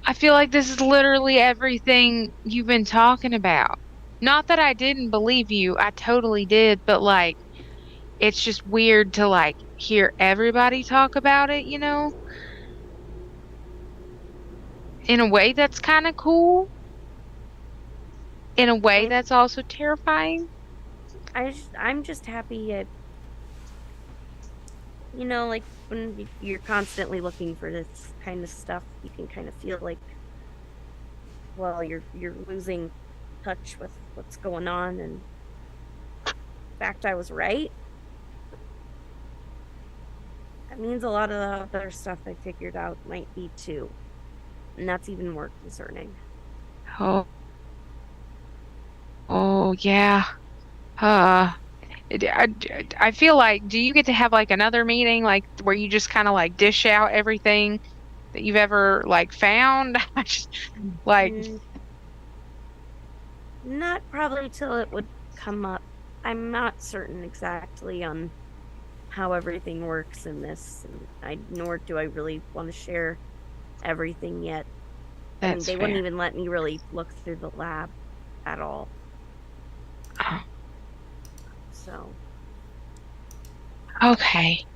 I feel like this is literally everything you've been talking about. Not that I didn't believe you, I totally did, but like it's just weird to like hear everybody talk about it, in a way that's kind of cool, in a way I that's also terrifying. I'm just happy at, like when you're constantly looking for this kind of stuff, you can kind of feel like, well, you're losing touch with what's going on, and in fact I was right. That means a lot of the other stuff I figured out might be too. And that's even more concerning. Oh, oh yeah. Uh, I feel like, do you get to have like another meeting, like where you just kind of like dish out everything that you've ever like found? Like, Mm, not probably till it would come up. I'm not certain exactly on how everything works in this, and nor do I really want to share everything yet. I mean, that's they wouldn't fair. even let me really look through the lab at all. Oh, So, okay.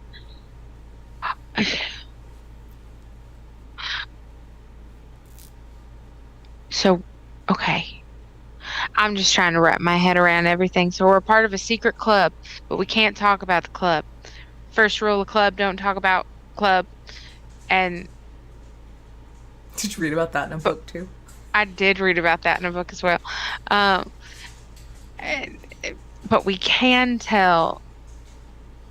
So, okay. I'm just trying to wrap my head around everything. So we're part of a secret club, but we can't talk about the club. First rule of club, don't talk about club. And Did you read about that in a but book too? I did read about that in a book as well. Um, and, but we can tell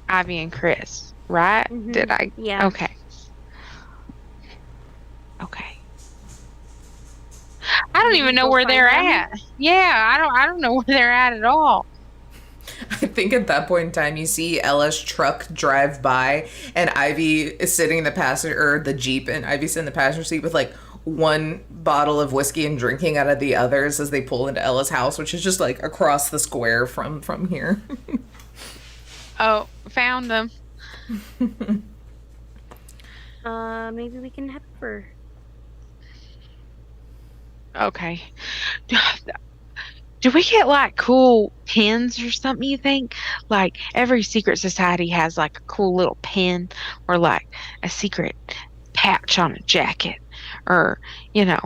Ivy and Chris, right? Did I? yeah. Okay. Okay. I don't Maybe even know go where find they're them. at. Yeah, I don't know where they're at all. I think at that point in time, you see Ella's truck drive by, and Ivy is sitting in the passenger or the Jeep, and Ivy's in the passenger seat with like one bottle of whiskey and drinking out of the others as they pull into Ella's house, which is just like across the square from here. Oh, found them. Maybe we can head over. Okay. Do we get like cool pins or something, you think? Like every secret society has like a cool little pin or like a secret patch on a jacket or, you know,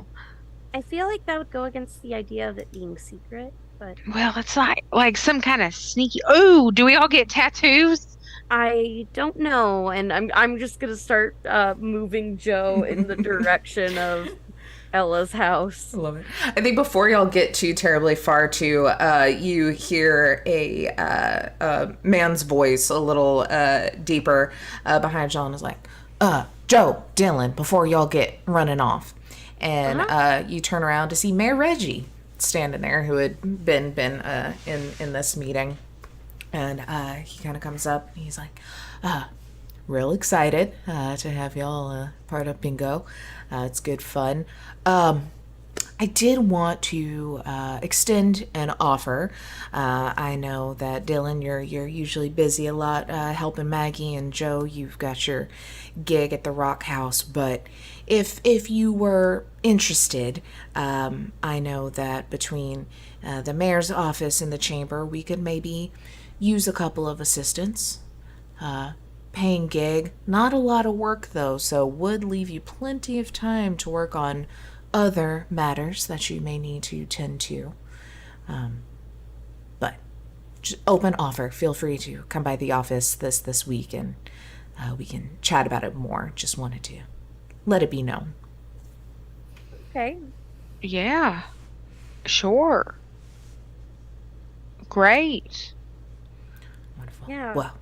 I feel like that would go against the idea of it being secret, but well, it's like some kind of sneaky. Oh, do we all get tattoos? I don't know, and I'm just gonna start moving Joe in the direction of Ella's I house. love it. I think before y'all get too terribly far, too, you hear a man's voice a little deeper behind y'all, and is like, Joe, Dylan, before y'all get running off. And Uh-huh. you turn around to see Mayor Reggie standing there, who had been in this meeting. And he kind of comes up, and he's like, real excited to have y'all part of bingo. It's good fun. I did want to extend an offer. I know that Dylan, you're usually busy a lot helping Maggie, and Joe, you've got your gig at the Rock House. But if you were interested, I know that between the mayor's office and the chamber, we could maybe use a couple of assistants. paying gig. Not a lot of work though, so would leave you plenty of time to work on other matters that you may need to tend to. But just open offer. Feel free to come by the office this week, and we can chat about it more. Just wanted to let it be known. Okay. Yeah, sure. Great. Wonderful. Yeah. Well,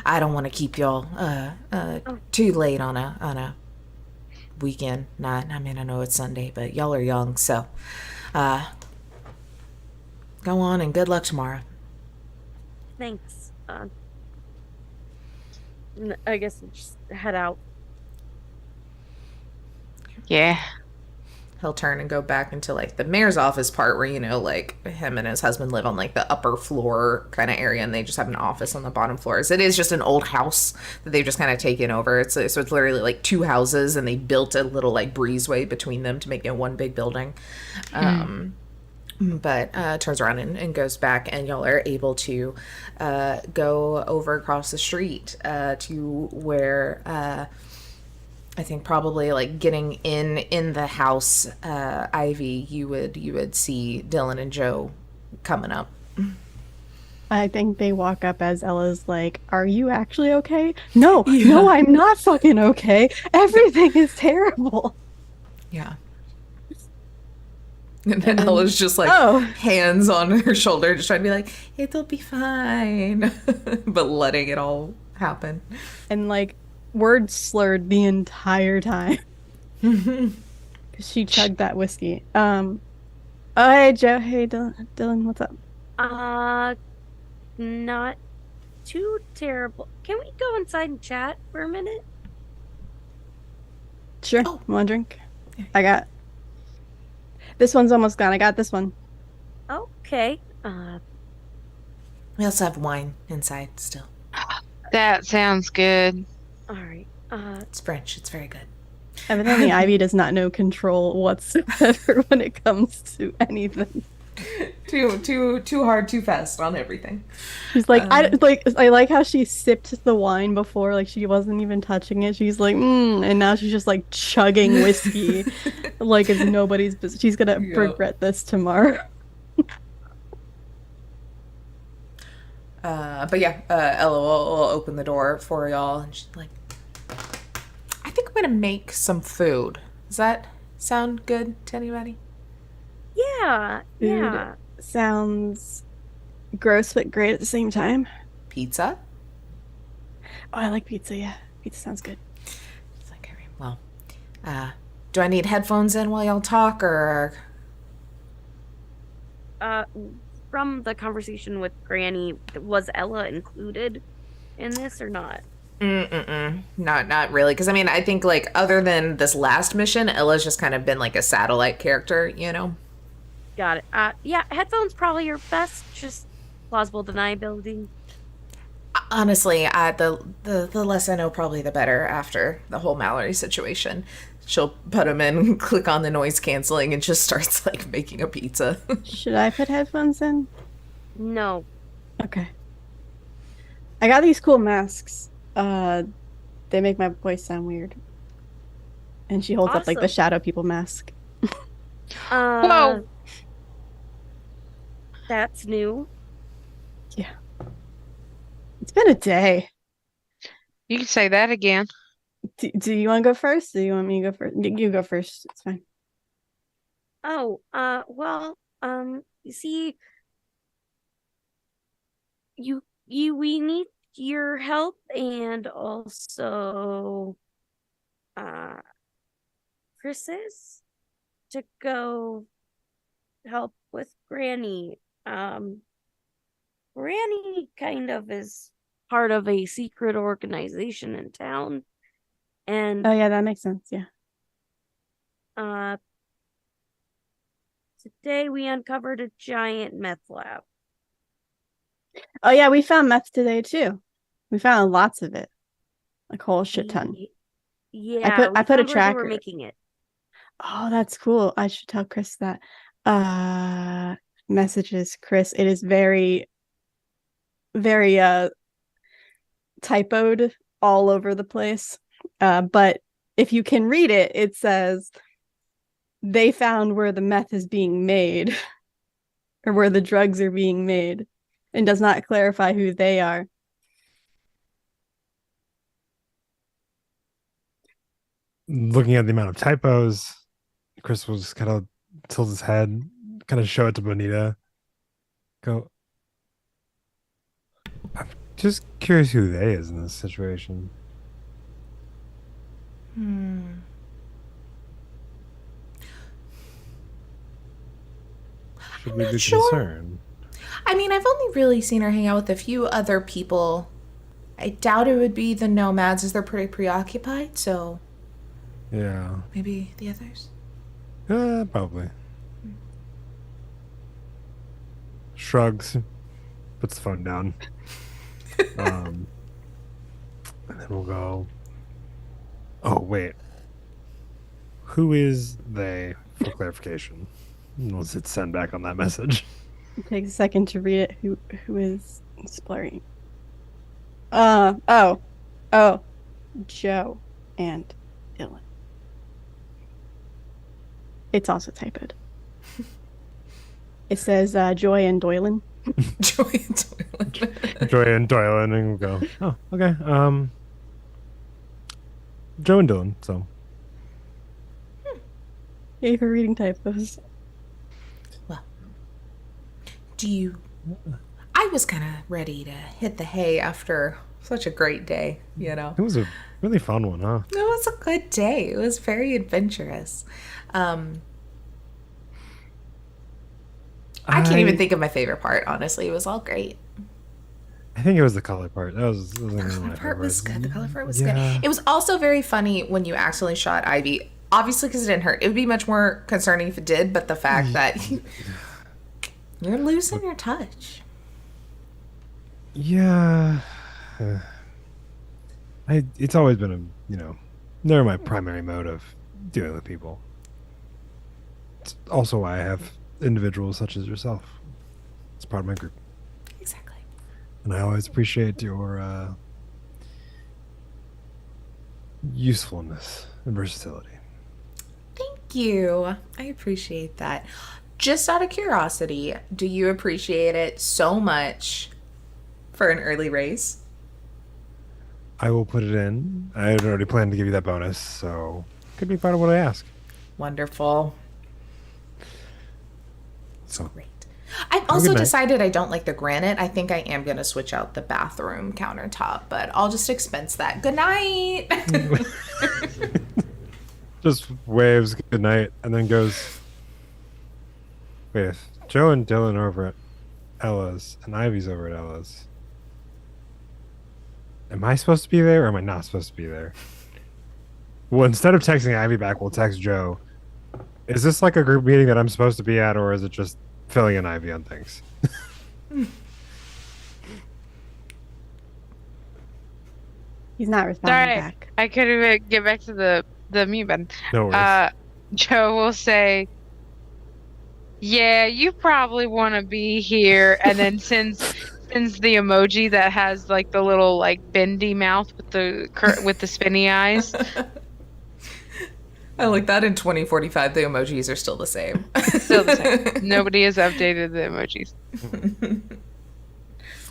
I don't want to keep y'all Oh. too late on a weekend night. I mean, I know it's Sunday, but y'all are young, so go on and good luck tomorrow. Thanks. I guess we'll just head out. Yeah. He'll turn and go back into like the mayor's office part where, like him and his husband live on like the upper floor kind of area, and they just have an office on the bottom floors. It is just an old house that they've just kind of taken over. So it's literally like two houses, and they built a little like breezeway between them to make it one big building. But turns around and goes back, and y'all are able to go over across the street to where I think probably like getting in the house, Ivy, you would see Dylan and Joe coming up. I think they walk up as Ella's like, "Are you actually okay?" No, no, I'm not fucking okay. Everything is terrible. Yeah. And then Ella's just like hands on her shoulder, just trying to be like, it'll be fine, but letting it all happen. And like words slurred the entire time. She chugged that whiskey. Oh, hey Joe. Hey Dylan, what's up? Not too terrible. Can we go inside and chat for a minute? Sure. Want a drink? I got this one's almost gone. I got this one. Okay. We also have wine inside still. That sounds good. All right. It's French. It's very good. Evidently, Ivy does not know control whatsoever when it comes to anything. Too hard, too fast on everything. She's like, I like how she sipped the wine before, like she wasn't even touching it. She's like, and now she's just like chugging whiskey, like it's nobody's business. She's gonna regret this tomorrow. But yeah, Ella will open the door for y'all, and she's like, I think I'm gonna make some food. Does that sound good to anybody? Yeah. Food sounds gross but great at the same time. Pizza? Oh, I like pizza. Yeah, pizza sounds good. It's like, all right, well, do I need headphones in while y'all talk, or? From the conversation with Granny, was Ella included in this or not? Not really. Because I mean, I think like other than this last mission, Ella's just kind of been like a satellite character, Got it. Yeah, headphones probably are best. Just plausible deniability. Honestly, the less I know, probably the better after the whole Mallory situation. She'll put them in, click on the noise canceling, and just starts like making a pizza. Should I put headphones in? No. Okay. I got these cool masks. They make my voice sound weird. And she holds up like the shadow people mask. Whoa. That's new. Yeah. It's been a day. You can say that again. Do you want to go first? Do you want me to go first? You go first. It's fine. Oh, well, you see, we need your help, and also, Chris's to go help with Granny. Granny kind of is part of a secret organization in town. And oh yeah, that makes sense. Yeah. Today we uncovered a giant meth lab. Oh yeah, we found meth today too. We found lots of it, like whole shit ton. Yeah, I put a where they tracker. were making it. Oh, that's cool. I should tell Chris that. Messages, Chris. It is very, very typoed all over the place. But if you can read it, it says they found where the meth is being made or where the drugs are being made, and does not clarify who they are. Looking at the amount of typos, Chris will just kind of tilt his head, kind of show it to Bonita. Go. I'm just curious who they is in this situation. Should we be concerned? I mean, I've only really seen her hang out with a few other people. I doubt it would be the nomads, as they're pretty preoccupied, so Yeah. maybe the others. Probably. Shrugs, puts the phone down. And then we'll go. Oh, wait. Who is they for clarification? And we'll hit send back on that message. It takes a second to read it. Who is splurring? Oh, Joe and Dylan. It's also typoed. It says Joy and Doylan. Joy and Toilet. Joy and Doylan, and we'll go. Oh, okay. Joe and Dylan. So Yay for reading typos. Well, I was kind of ready to hit the hay after such a great day, you know? it was a really fun one, huh? It was a good day. It was very adventurous. I can't even think of my favorite part, honestly. It was all great. I think it was the color part. That was The one of color my part was favorites. good. The color part was Yeah. good. It was also very funny when you accidentally shot Ivy. Obviously, because it didn't hurt. It would be much more concerning if it did, but the fact that you're losing your touch. Yeah. It's always been they're my primary mode of dealing with people. It's also why I have individuals such as yourself. It's part of my group. Exactly. And I always appreciate your usefulness and versatility. Thank you. I appreciate that. Just out of curiosity, do you appreciate it so much for an early raise? I will put it in. I had already planned to give you that bonus, so could be part of what I ask. Wonderful. So Great. I've a also good night. decided I don't like the granite. I think I am going to switch out the bathroom countertop, but I'll just expense that. Good night. just waves good night and then goes, wait, if Joe and Dylan are over at Ella's and Ivy's over at Ella's, am I supposed to be there or am I not supposed to be there? Well, instead of texting Ivy back, we'll text Joe. Is this like a group meeting that I'm supposed to be at, or is it just filling in Ivy on things? He's not responding Sorry, back. I couldn't even get back to the mute button. No worries. Joe will say, "Yeah, you probably want to be here," and then sends the emoji that has like the little like bendy mouth with the spinny eyes. I like that. In 2045, the emojis are still the same. Still the same. Nobody has updated the emojis.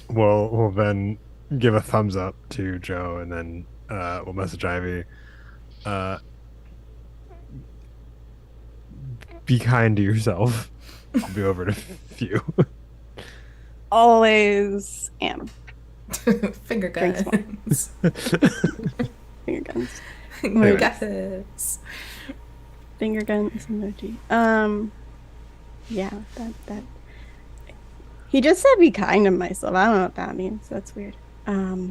We'll then give a thumbs up to Joe, and then we'll message Ivy. Be kind to yourself. I'll be over in a few. Always am. Finger Drinks guns. Finger guns. Finger guns. Finger guns emoji. Yeah, that. He just said be kind to myself. I don't know what that means. That's weird. What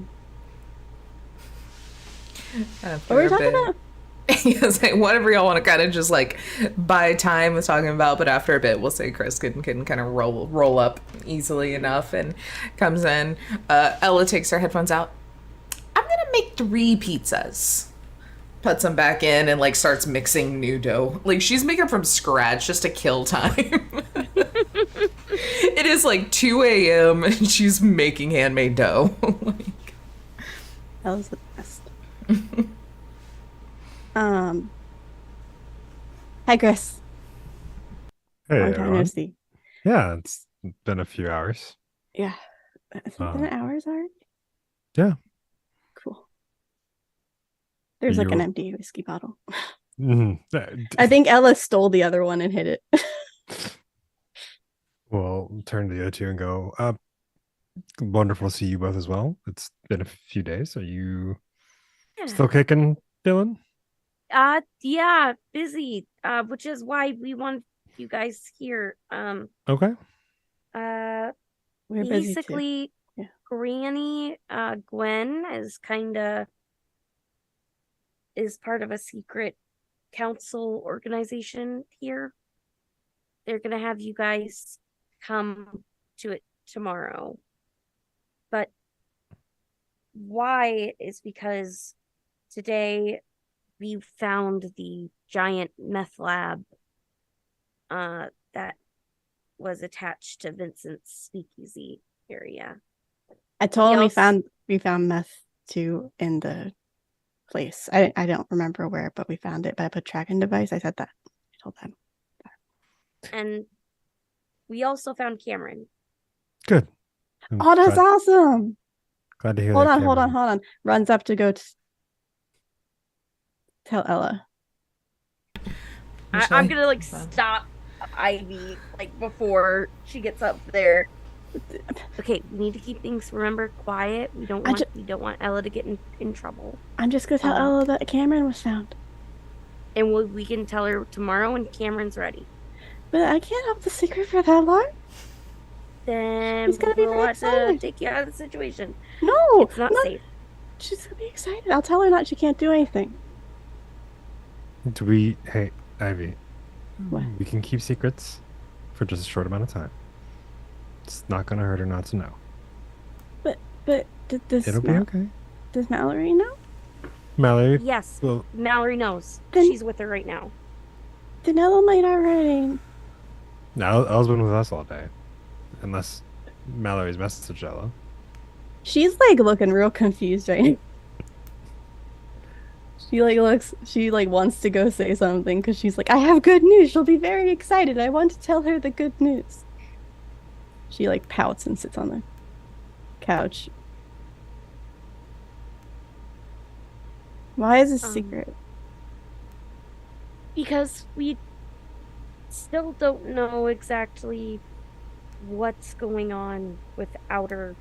were we talking about? Yes, whatever y'all want to kind of just like buy time with talking about, but after a bit we'll say Chris can kind of roll up easily enough and comes in. Ella takes her headphones out. I'm gonna make 3 pizzas. Puts them back in and like starts mixing new dough. Like she's making from scratch just to kill time. It is like 2 a.m. and she's making handmade dough. Like, That was the best. Hi, Chris. Hey, Long time no everyone. see. Yeah, it's been a few hours. Yeah. Has it been hours already? Yeah. Cool. There's like an You. empty whiskey bottle. Mhm. I think Ella stole the other one and hid it. We'll turn to the other two and go. Wonderful to see you both as well. It's been a few days. Are you still kicking, Dylan? Yeah, busy. Which is why we want you guys here. Okay. We're busy too. Basically, Yeah. Granny, Gwen is part of a secret council organization here. They're gonna have you guys come to it tomorrow. But why is because today we found the giant meth lab that was attached to Vincent's speakeasy area. I told him we found meth too in the place. I don't remember where, but we found it by a tracking device. I said that. I told them. And we also found Cameron. Good. Oh, that's awesome. Glad to hear Hold that. Hold on. Runs up to go tell Ella. I'm gonna like stop Ivy like before she gets up there. Okay, we need to keep things, remember, quiet. We don't want Ella to get in trouble. I'm just gonna tell Ella that Cameron was found. And we can tell her tomorrow when Cameron's ready. But I can't have the secret for that long. Then she's gonna be very excited. To take you out of the situation. No, it's not safe. She's gonna be excited. I'll tell her not. She can't do anything. Hey, Ivy. What? We can keep secrets for just a short amount of time. It's not gonna hurt her not to know. But it'll be okay. Does Mallory know? Mallory? Yes. Well, Mallory knows. She's with her right now. Then Ella might already. No, Ella's been with us all day. Unless Mallory's messaged Ella. She's like looking real confused right now. She wants to go say something because she's like, I have good news. She'll be very excited. I want to tell her the good news. She like pouts and sits on the couch. Why is this secret? Because we still don't know exactly what's going on with outer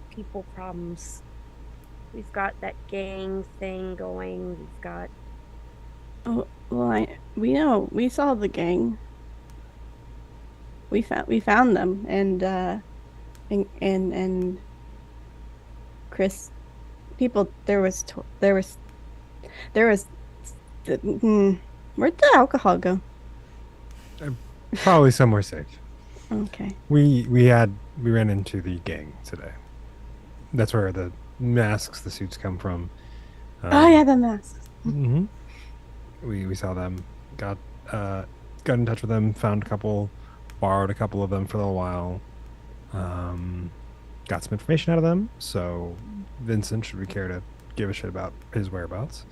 people problems. We've got that gang thing going. We've got. Oh well, we know. We saw the gang. We found them, and Chris, people. Where'd the alcohol go? Probably somewhere safe. Okay. We ran into the gang today. That's where the masks, the suits come from. Oh yeah, the masks. Mm-hmm. We saw them. Got in touch with them. Found a couple. Borrowed a couple of them for a little while. Got some information out of them. So Vincent, should we care to give a shit about his whereabouts,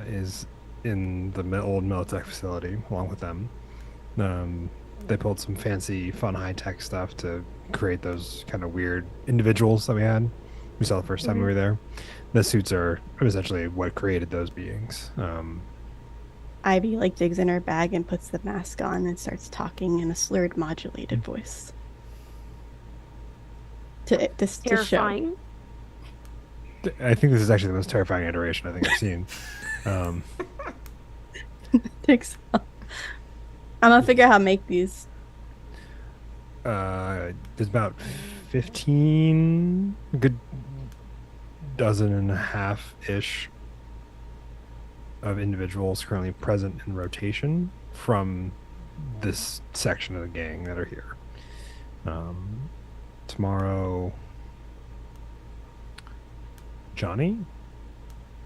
is in the old Militech facility along with them. They pulled some fancy, fun, high-tech stuff to create those kind of weird individuals that we had. We saw the first time we were there. The suits are essentially what created those beings. Ivy digs in her bag and puts the mask on and starts talking in a slurred, modulated voice. To terrifying. To show. I think this is actually the most terrifying iteration I think I've seen. Takes. I'm gonna figure out how to make these. There's about 15, a good dozen and a half ish of individuals currently present in rotation from this section of the gang that are here. Tomorrow, Johnny?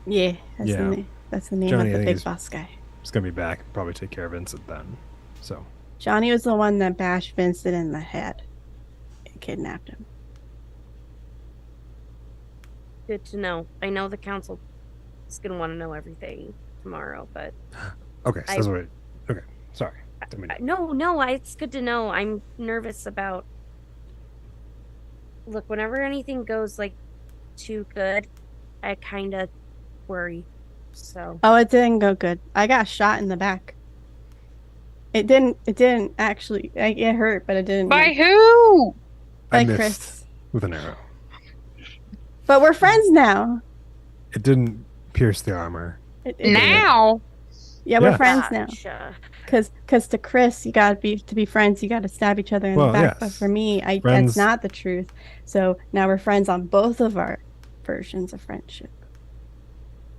Yeah, that's the name Johnny, of the big boss guy. He's gonna be back and probably take care of Vincent then. So Johnny was the one that bashed Vincent in the head and kidnapped him. Good to know. I know the council is gonna want to know everything tomorrow, but Okay, so I- that's what. Okay, sorry. Didn't mean to- no, it's good to know. I'm nervous about. Look, whenever anything goes like too good, I kind of worry. So Oh, it didn't go good. I got shot in the back. It didn't actually. It hurt, but it didn't. By who? I By missed Chris. with an arrow. But we're friends now. It didn't pierce the armor. It did. Now? Yeah, we're Yeah. friends now. gotcha. Because to Chris, you gotta be friends. You gotta stab each other in the Well, back. But yes. for me, Friends- that's not the truth. So now we're friends on both of our versions of friendship.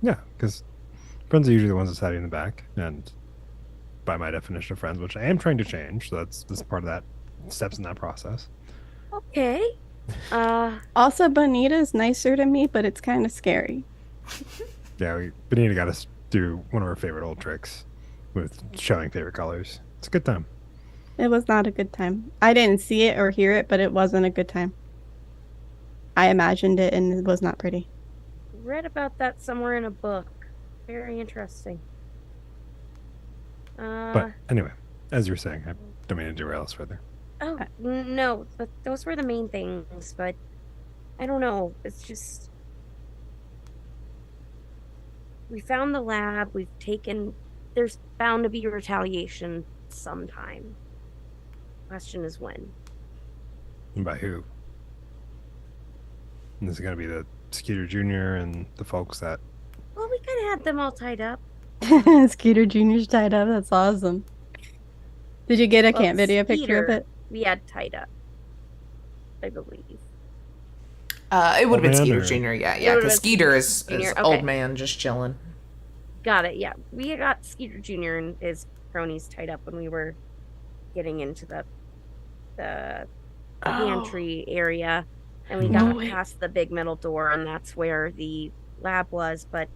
Yeah, because friends are usually the ones that stab you in the back, and by my definition of friends, which I am trying to change, so that's part of that steps in that process. Okay. Also, Bonita's nicer to me, but it's kind of scary. Yeah, Benita got us do one of our favorite old tricks with showing favorite colors. It's a good time. It was not a good time. I didn't see it or hear it, but it wasn't a good time. I imagined it, and it was not pretty. Read about that somewhere in a book. Very interesting. But anyway, as you were saying, I don't mean to derail us further. Oh, no, but those were the main things, but I don't know. It's just. We found the lab, there's bound to be retaliation sometime. Question is when. And by who? And this is going to be the Skeeter Jr. and the folks that. Well, we kind of had them all tied up. Skeeter Jr.'s tied up. That's awesome. Did you get a Well, camp video picture of Skeeter, it? We had tied up, I believe. It would have been Old Skeeter man or- Jr. Yeah, It would've because been Skeeter is Skeeter Jr., old okay. man just chilling. Got it, yeah. We got Skeeter Jr. and his cronies tied up when we were getting into the pantry area. And we got past the big metal door, and that's where the lab was. But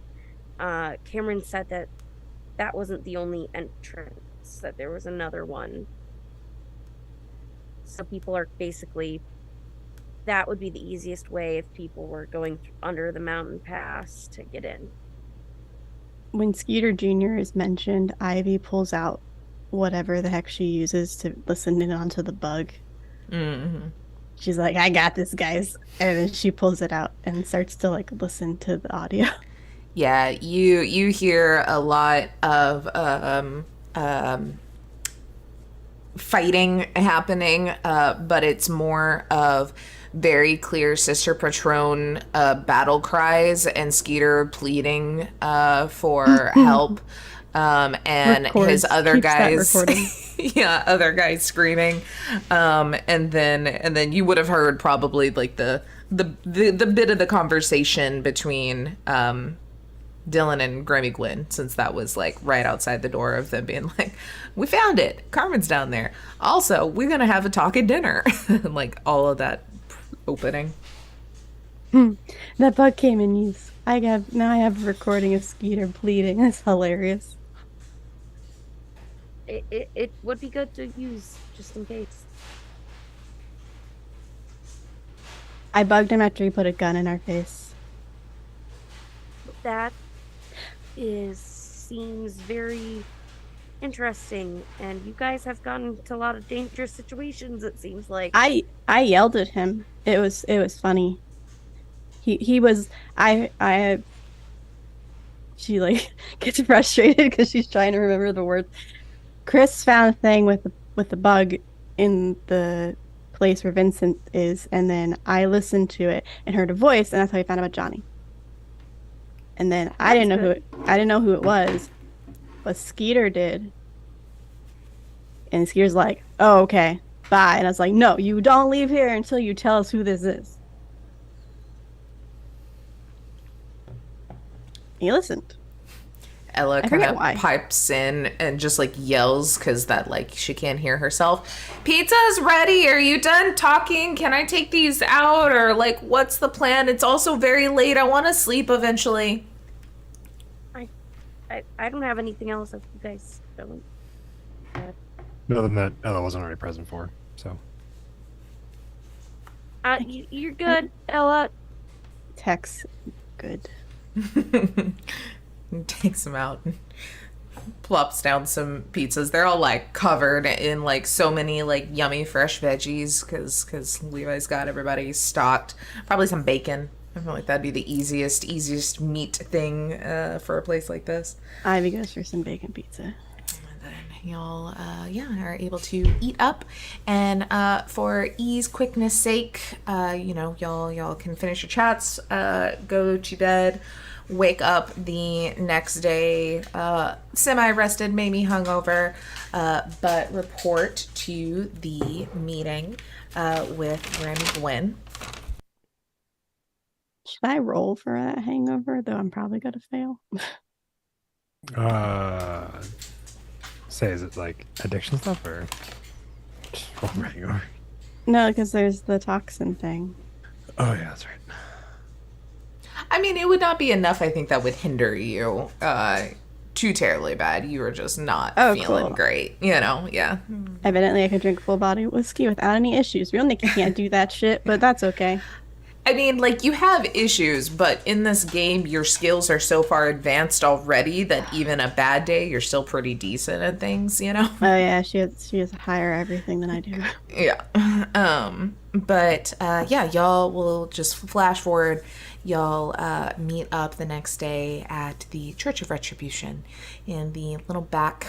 Cameron said that wasn't the only entrance, that there was another one. So people are basically, that would be the easiest way if people were going under the mountain pass to get in. When Skeeter Jr. is mentioned, Ivy pulls out whatever the heck she uses to listen in onto the bug. Mm-hmm. She's like, I got this, guys. And then she pulls it out and starts to like listen to the audio. Yeah, you hear a lot of fighting happening, but it's more of very clear Sister Patron battle cries and Skeeter pleading for help. And Records, his other keeps that guys, recording. yeah, other guys screaming, and then you would have heard probably like the bit of the conversation between Dylan and Grammy Gwyn, since that was like right outside the door of them being like, we found it, Carmen's down there, also we're gonna have a talk at dinner. Like all of that opening. That bug came in use. Now I have a recording of Skeeter pleading. That's hilarious. It would be good to use just in case. I bugged him after he put a gun in our face. That seems very interesting, and you guys have gotten into a lot of dangerous situations, it seems like. I yelled at him. It was funny. He was she like gets frustrated because she's trying to remember the words. Chris found a thing with the bug in the place where Vincent is, and then I listened to it and heard a voice, and that's how we found out about Johnny. And then I didn't know who it was, but Skeeter did. And Skeeter's like, "Oh, okay, bye." And I was like, "No, you don't leave here until you tell us who this is." He listened. Ella kind forget of why. pipes in and just like yells because that like she can't hear herself. Pizza's ready. Are you done talking? Can I take these out, or like what's the plan? It's also very late. I want to sleep eventually. I don't have anything else if you guys don't. Other than that, Ella wasn't already present for. So You're good, Ella. Tex, good. Takes them out and plops down some pizzas. They're all like covered in like so many like yummy fresh veggies because Levi's got everybody stocked. Probably some bacon. I feel like that'd be the easiest meat thing for a place like this. Ivy goes for some bacon pizza. And then y'all, are able to eat up, and for ease, quickness sake, y'all can finish your chats, go to bed, wake up the next day, semi-rested, maybe hungover, but report to the meeting with Grammy Gwen. Should I roll for that hangover? Though I'm probably gonna fail. Say, is it like addiction stuff or just roll hangover? No, because there's the toxin thing. Oh yeah, that's right. I mean, it would not be enough, I think, that would hinder you too terribly bad. You were just not feeling cool. great, yeah. Evidently, I can drink full body whiskey without any issues. Real Nikki can't do that shit, but that's okay. I mean, like, you have issues, but in this game, your skills are so far advanced already that even a bad day, you're still pretty decent at things, Oh, yeah, she has higher everything than I do. Yeah. Y'all will just flash forward. Y'all meet up the next day at the Church of Retribution in the little back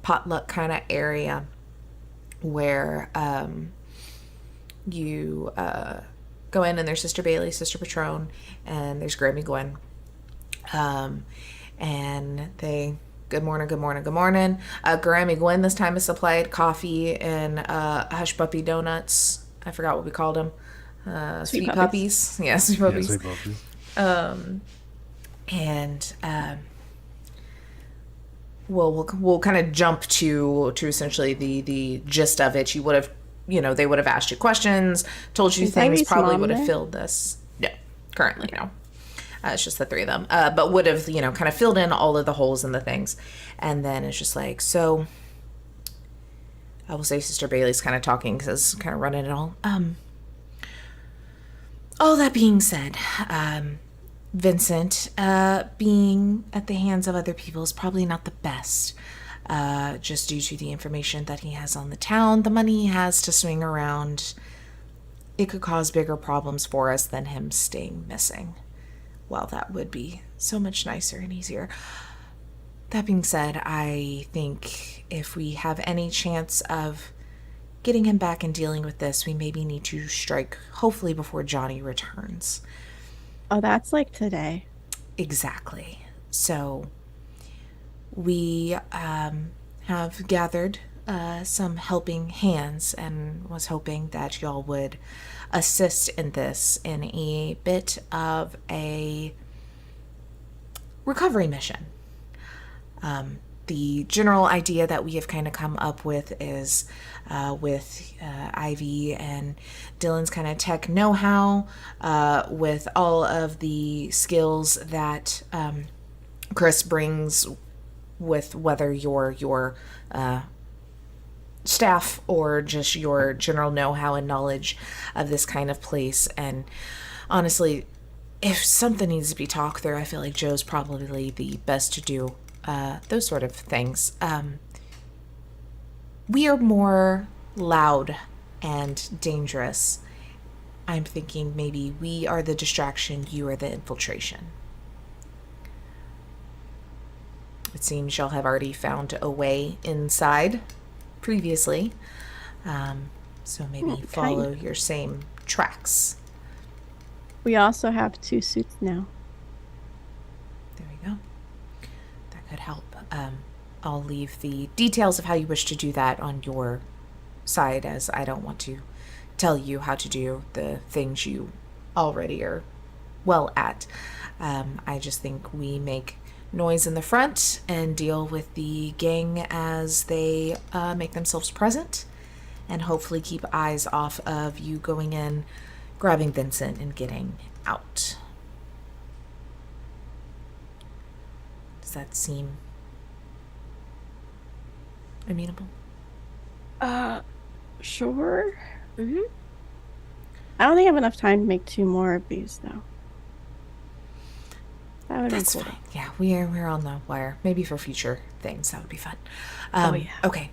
potluck kind of area where you go in, and there's Sister Bailey, Sister Patron, and there's Grammy Gwen. And they, good morning. Grammy Gwen this time has supplied coffee and Hush Puppy donuts. I forgot what we called them. Sweet puppies. Yeah, sweet puppies. Yeah, sweet puppies. We'll kind of jump to essentially the gist of it. You would have, they would have asked you questions, told you things, probably would have filled this. No, currently no. It's just the three of them. But would have, kind of filled in all of the holes in the things. And then it's just like, so I will say Sister Bailey's kind of talking because kind of running it all. All that being said, Vincent, being at the hands of other people is probably not the best, just due to the information that he has on the town, the money he has to swing around. It could cause bigger problems for us than him staying missing. While that would be so much nicer and easier. That being said, I think if we have any chance of getting him back and dealing with this, we maybe need to strike, hopefully before Johnny returns. Oh, that's like today. Exactly. So we have gathered some helping hands and was hoping that y'all would assist in this in a bit of a recovery mission. The general idea that we have kind of come up with is with Ivy and Dylan's kind of tech know-how, with all of the skills that Chris brings, with whether your staff or just your general know-how and knowledge of this kind of place. And honestly, if something needs to be talked through, I feel like Joe's probably the best to do those sort of things. We are more loud and dangerous. I'm thinking maybe we are the distraction, you are the infiltration. It seems y'all have already found a way inside previously, so maybe follow your same tracks. We also have 2 suits now. There we go. That could help. I'll leave the details of how you wish to do that on your side, as I don't want to tell you how to do the things you already are well at. I just think we make noise in the front and deal with the gang as they make themselves present, and hopefully keep eyes off of you going in, grabbing Vincent, and getting out. Does that seem amenable? Sure. Mm-hmm. I don't think I have enough time to make 2 more of these, though. That would be That's cool. fine. Yeah, we're on the wire. Maybe for future things, that would be fun. Yeah. Okay.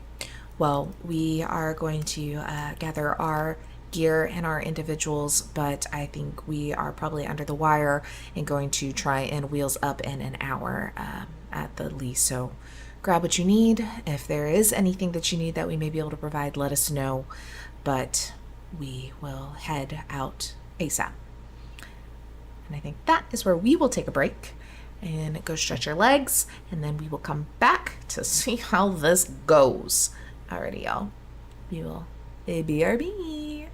Well, we are going to gather our gear and our individuals, but I think we are probably under the wire and going to try and wheels up in an hour at the least. So grab what you need. If there is anything that you need that we may be able to provide, let us know. But we will head out ASAP. And I think that is where we will take a break and go stretch your legs, and then we will come back to see how this goes. Alrighty, y'all. We will BRB.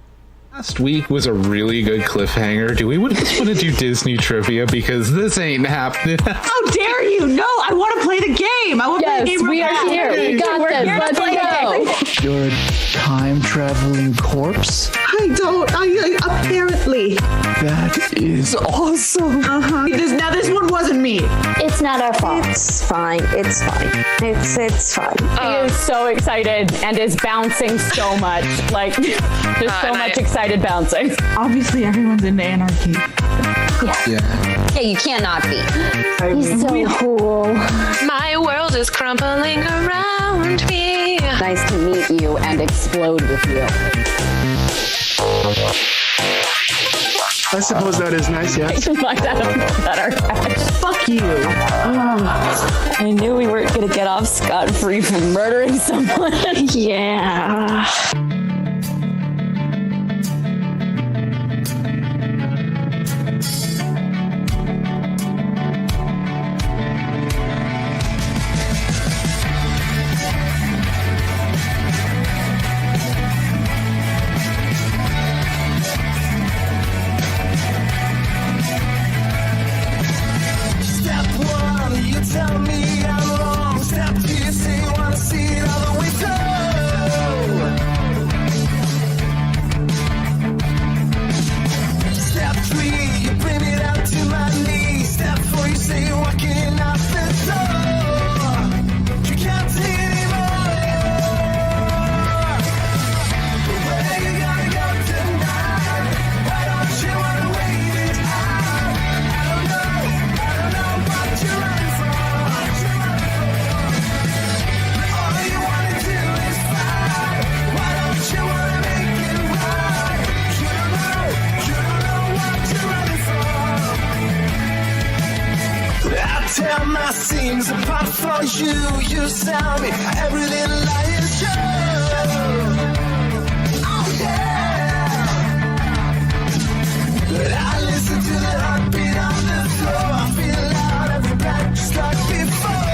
Last week was a really good cliffhanger. Do we just want to do Disney trivia? Because this ain't happening. How dare you? No, I want to play the game. I want to play the game. We are here. We got this. Let's go. You're a time-traveling corpse? Apparently. That is awesome. Now this one wasn't me. It's not our fault. It's fine. It's fine. It's fine. He is so excited and is bouncing so much. Like, there's so much excited bouncing. Obviously, everyone's into anarchy. Yeah, you cannot be. He's so cool. My world is crumbling around me. Nice to meet you and explode with you. I suppose that is nice, yes. Like that Fuck you. I knew we weren't gonna get off scot-free from murdering someone. Yeah. Seems apart from you sell me every little lion show. Oh yeah. But I listen to the heartbeat on the floor. I feel loud every breath just like before.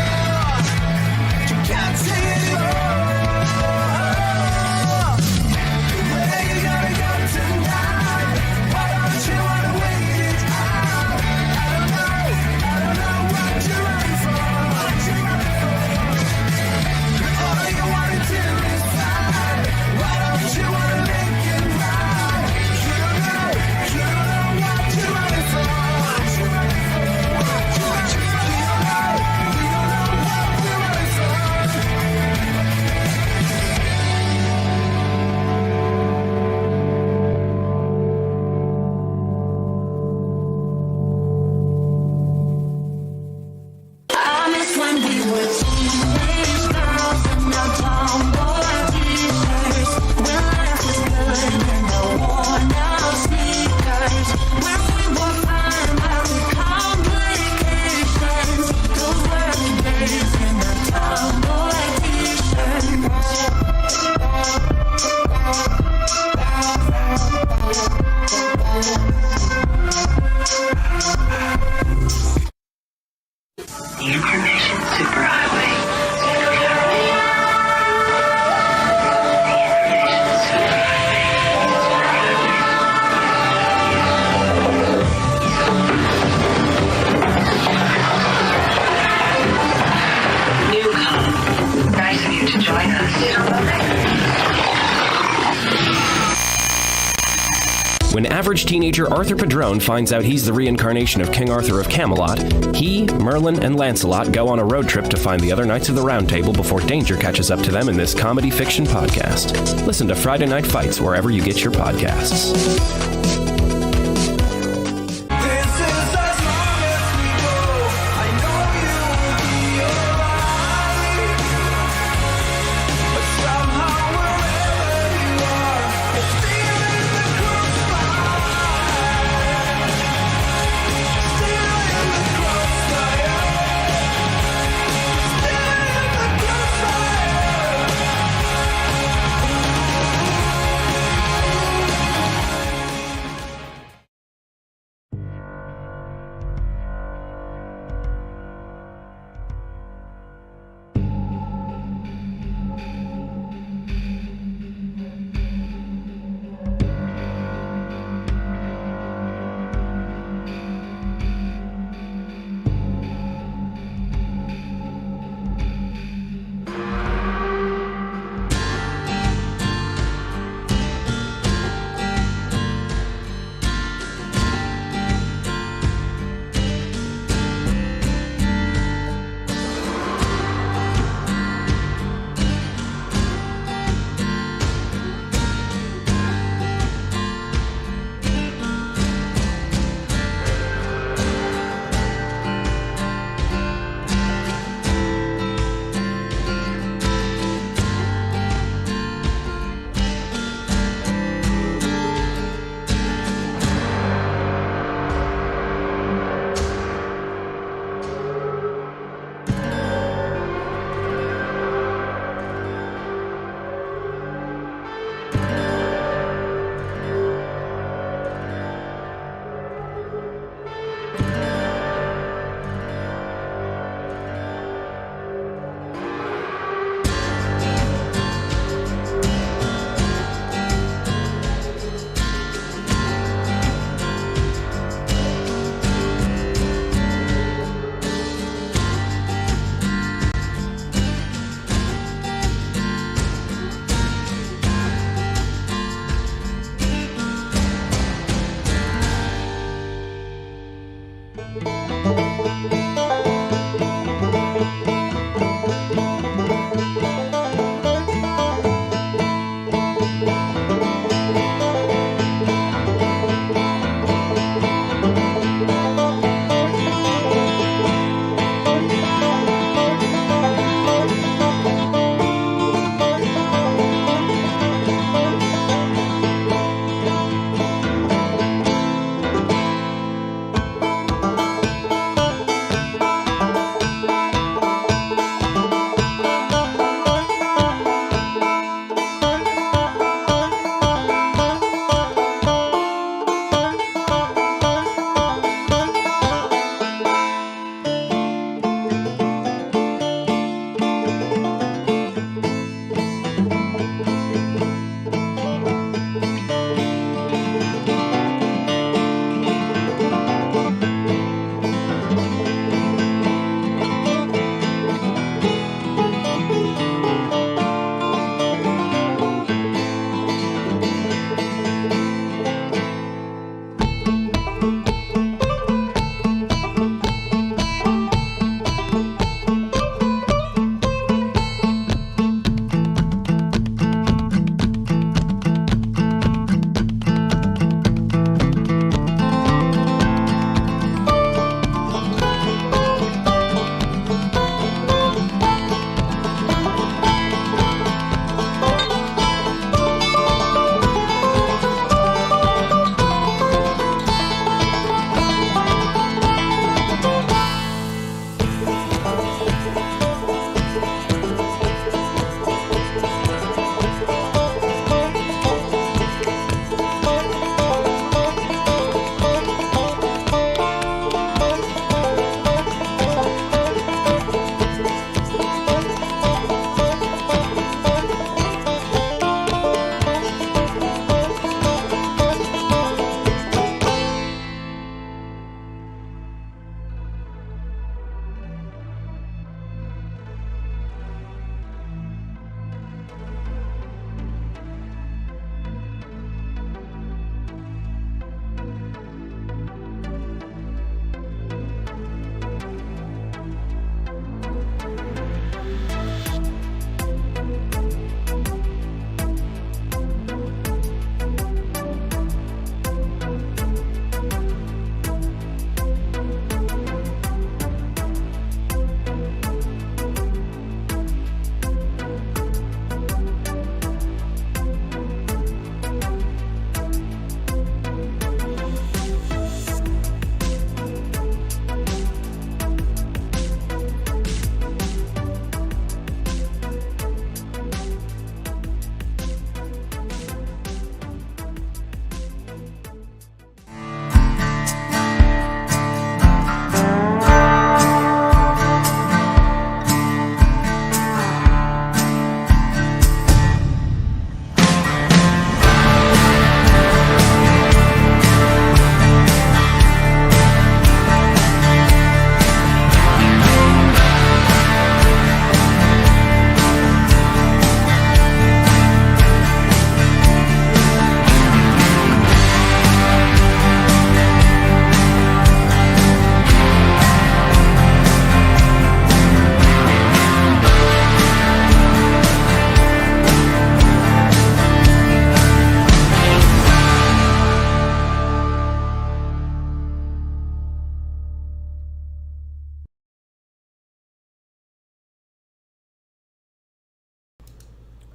You can't take it anymore. Where you gonna go tonight? Why don't you wanna wait it out? I don't know what you're running from. When average teenager Arthur Padrone finds out he's the reincarnation of King Arthur of Camelot, he, Merlin, and Lancelot go on a road trip to find the other Knights of the Round Table before danger catches up to them in this comedy fiction podcast. Listen to Friday Night Fights wherever you get your podcasts.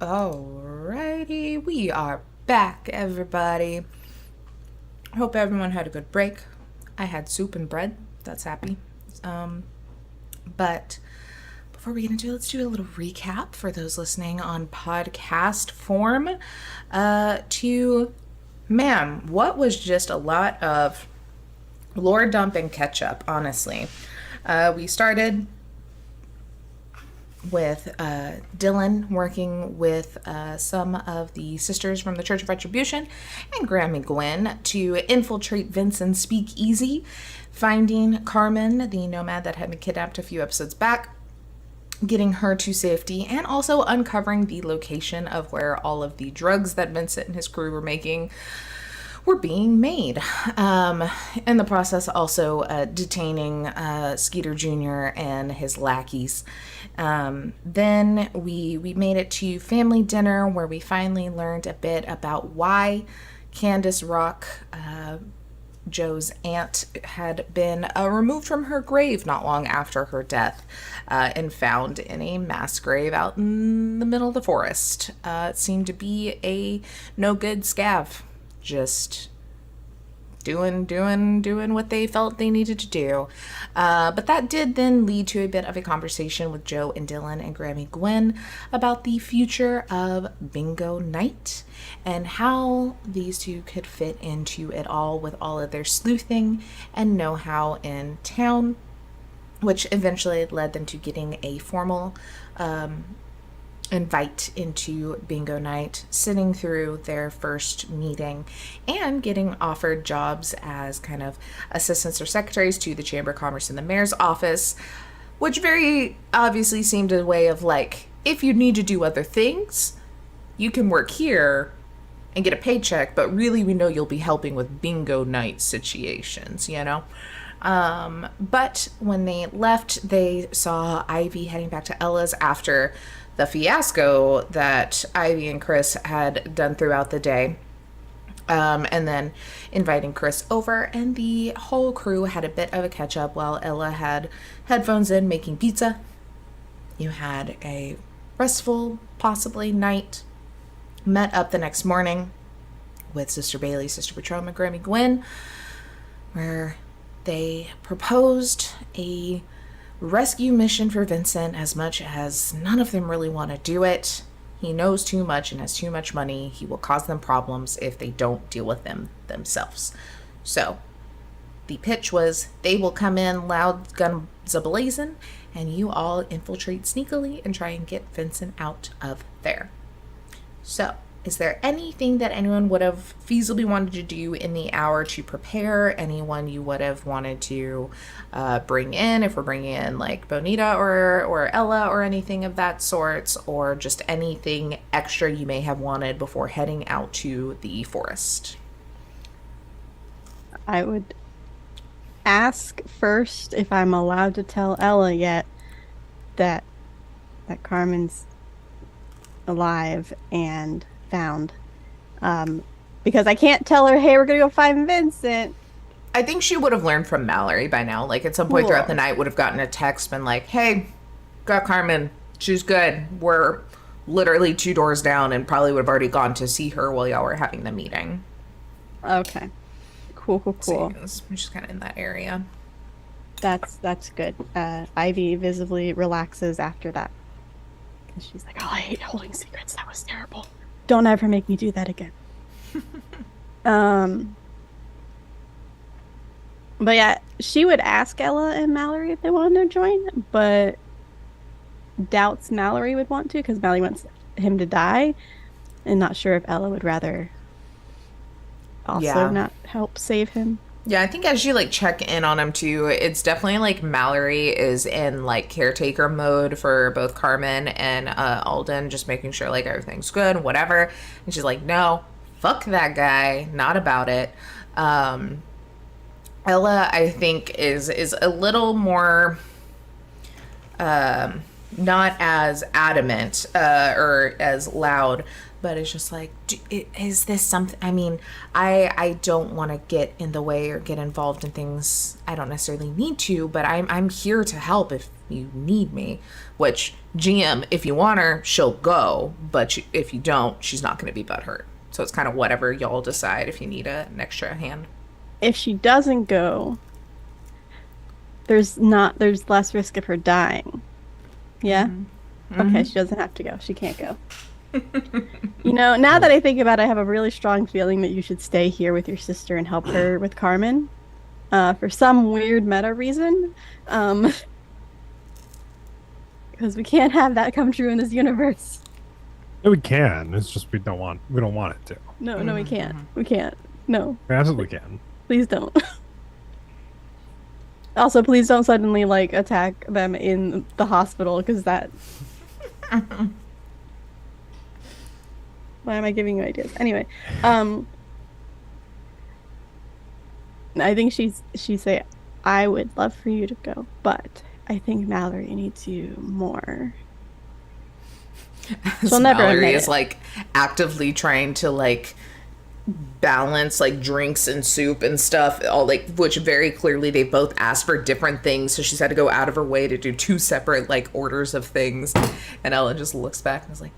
Alrighty, we are back, everybody. Hope everyone had a good break. I had soup and bread. That's happy. But before we get into it, let's do a little recap for those listening on podcast form. Ma'am, what was just a lot of lore dump and catch up, honestly. We started with Dylan working with some of the sisters from the Church of Retribution and Grammy Gwen to infiltrate Vincent's speakeasy, finding Carmen, the nomad that had been kidnapped a few episodes back, getting her to safety, and also uncovering the location of where all of the drugs that Vincent and his crew were making were being made. In the process, also detaining Skeeter Jr. and his lackeys. Then we made it to family dinner, where we finally learned a bit about why Candace Rock, Joe's aunt, had been removed from her grave not long after her death and found in a mass grave out in the middle of the forest. It seemed to be a no good scav. Just doing what they felt they needed to do. But that did then lead to a bit of a conversation with Joe and Dylan and Grammy Gwen about the future of Bingo Night and how these two could fit into it all with all of their sleuthing and know-how in town, which eventually led them to getting a formal invite into Bingo Night, sitting through their first meeting, and getting offered jobs as kind of assistants or secretaries to the Chamber of Commerce and the mayor's office, which very obviously seemed a way of like, if you need to do other things, you can work here and get a paycheck, but really we know you'll be helping with Bingo Night situations, you know? But when they left, they saw Ivy heading back to Ella's after the fiasco that Ivy and Chris had done throughout the day. And then inviting Chris over, and the whole crew had a bit of a catch up while Ella had headphones in making pizza. You had a restful, possibly, night. Met up the next morning with Sister Bailey, Sister Patron, and Grammy Gwen, where they proposed a rescue mission for Vincent, as much as none of them really want to do it. He knows too much and has too much money. He will cause them problems if they don't deal with them themselves. So the pitch was they will come in loud, guns a-blazing, and you all infiltrate sneakily and try and get Vincent out of there. So, is there anything that anyone would have feasibly wanted to do in the hour to prepare? Anyone you would have wanted to bring in, if we're bringing in like Bonita or Ella or anything of that sort, or just anything extra you may have wanted before heading out to the forest? I would ask first if I'm allowed to tell Ella yet that Carmen's alive and found, because I can't tell her, hey, we're gonna go find Vincent. I think she would have learned from Mallory by now. Like at some point throughout the night would have gotten a text, been like, hey, got Carmen, she's good, we're literally 2 doors down, and probably would have already gone to see her while y'all were having the meeting. Okay, cool. So she's kind of in that area. That's good. Ivy visibly relaxes after that, because she's like, oh, I hate holding secrets, that was terrible, don't ever make me do that again. But yeah, she would ask Ella and Mallory if they wanted to join, but doubts Mallory would want to, because Mallory wants him to die, and not sure if Ella would rather also not help save him. Yeah, I think as you like check in on him too, it's definitely like Mallory is in like caretaker mode for both Carmen and Alden, just making sure like everything's good, whatever. And she's like, no, fuck that guy, not about it. Ella, I think, is a little more not as adamant or as loud but it's just like, is this something? I mean, I don't want to get in the way or get involved in things I don't necessarily need to, but I'm here to help if you need me. Which, GM, if you want her, she'll go, but if you don't, she's not going to be butthurt. So it's kind of whatever y'all decide if you need an extra hand. If she doesn't go, there's less risk of her dying. Yeah? Okay, she doesn't have to go. She can't go. Now that I think about it, I have a really strong feeling that you should stay here with your sister and help her with Carmen. For some weird meta reason. Because we can't have that come true in this universe. No, we can. It's just we don't want it to. No, we can't. We can't. No. We absolutely can. Please don't. Also, please don't suddenly attack them in the hospital, because that. Why am I giving you ideas? Anyway, I think she say, I would love for you to go, but I think Mallory needs you more. She'll never Mallory is actively trying to balance drinks and soup and stuff, all which very clearly they both asked for different things, so she's had to go out of her way to do two separate orders of things. And Ellen just looks back and is like,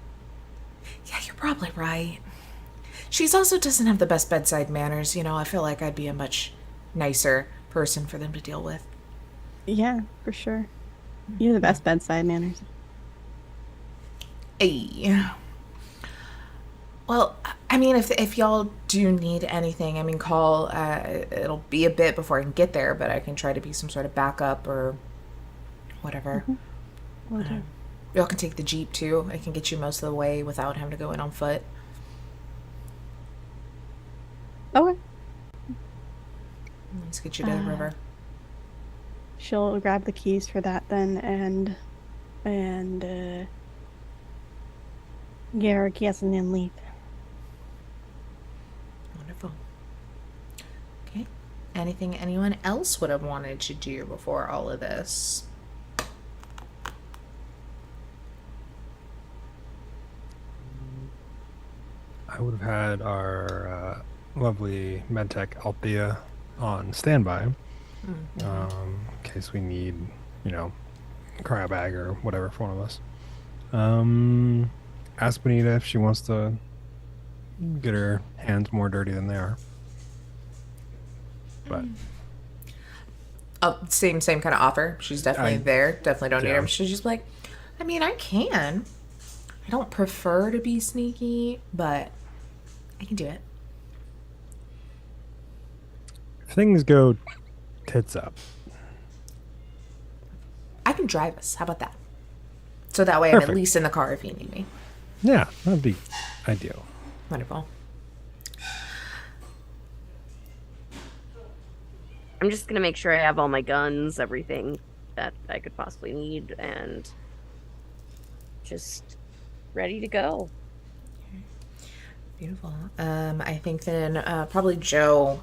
yeah, you're probably right. She's also doesn't have the best bedside manners. I feel like I'd be a much nicer person for them to deal with. Yeah, for sure. You have the best bedside manners. Hey. Well, I mean, if y'all do need anything, I mean, call. It'll be a bit before I can get there, but I can try to be some sort of backup or whatever. Okay. Y'all can take the Jeep, too. I can get you most of the way without having to go in on foot. Okay. Let's get you to the river. She'll grab the keys for that then, and get her keys and then leave. Wonderful. Okay. Anything anyone else would have wanted to do before all of this? I would have had our lovely medtech Althea on standby, in case we need, cryo bag or whatever for one of us. Ask Benita if she wants to get her hands more dirty than they are. But same kind of offer. She's definitely there. Definitely don't need her. She's just like, I mean, I can. I don't prefer to be sneaky, but I can do it. If things go tits up, I can drive us. How about that? So that way I'm at least in the car if you need me. Yeah, that'd be ideal. Wonderful. I'm just gonna make sure I have all my guns, everything that I could possibly need, and just ready to go. Beautiful. I think then probably Joe,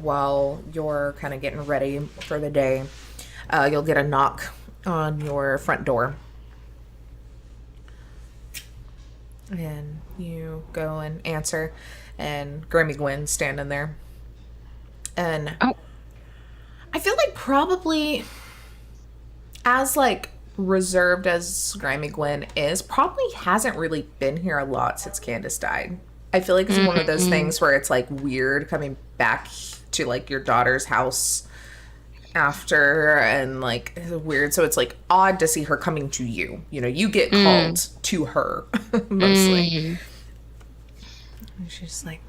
while you're kind of getting ready for the day, you'll get a knock on your front door. And you go and answer, and Grammy Gwen's standing there. And I feel like probably as reserved as Grimy Gwen is, probably hasn't really been here a lot since Candace died. I feel like it's one of those things where it's weird coming back to your daughter's house after, and weird. So it's odd to see her coming to you. You get called to her mostly. And she's like,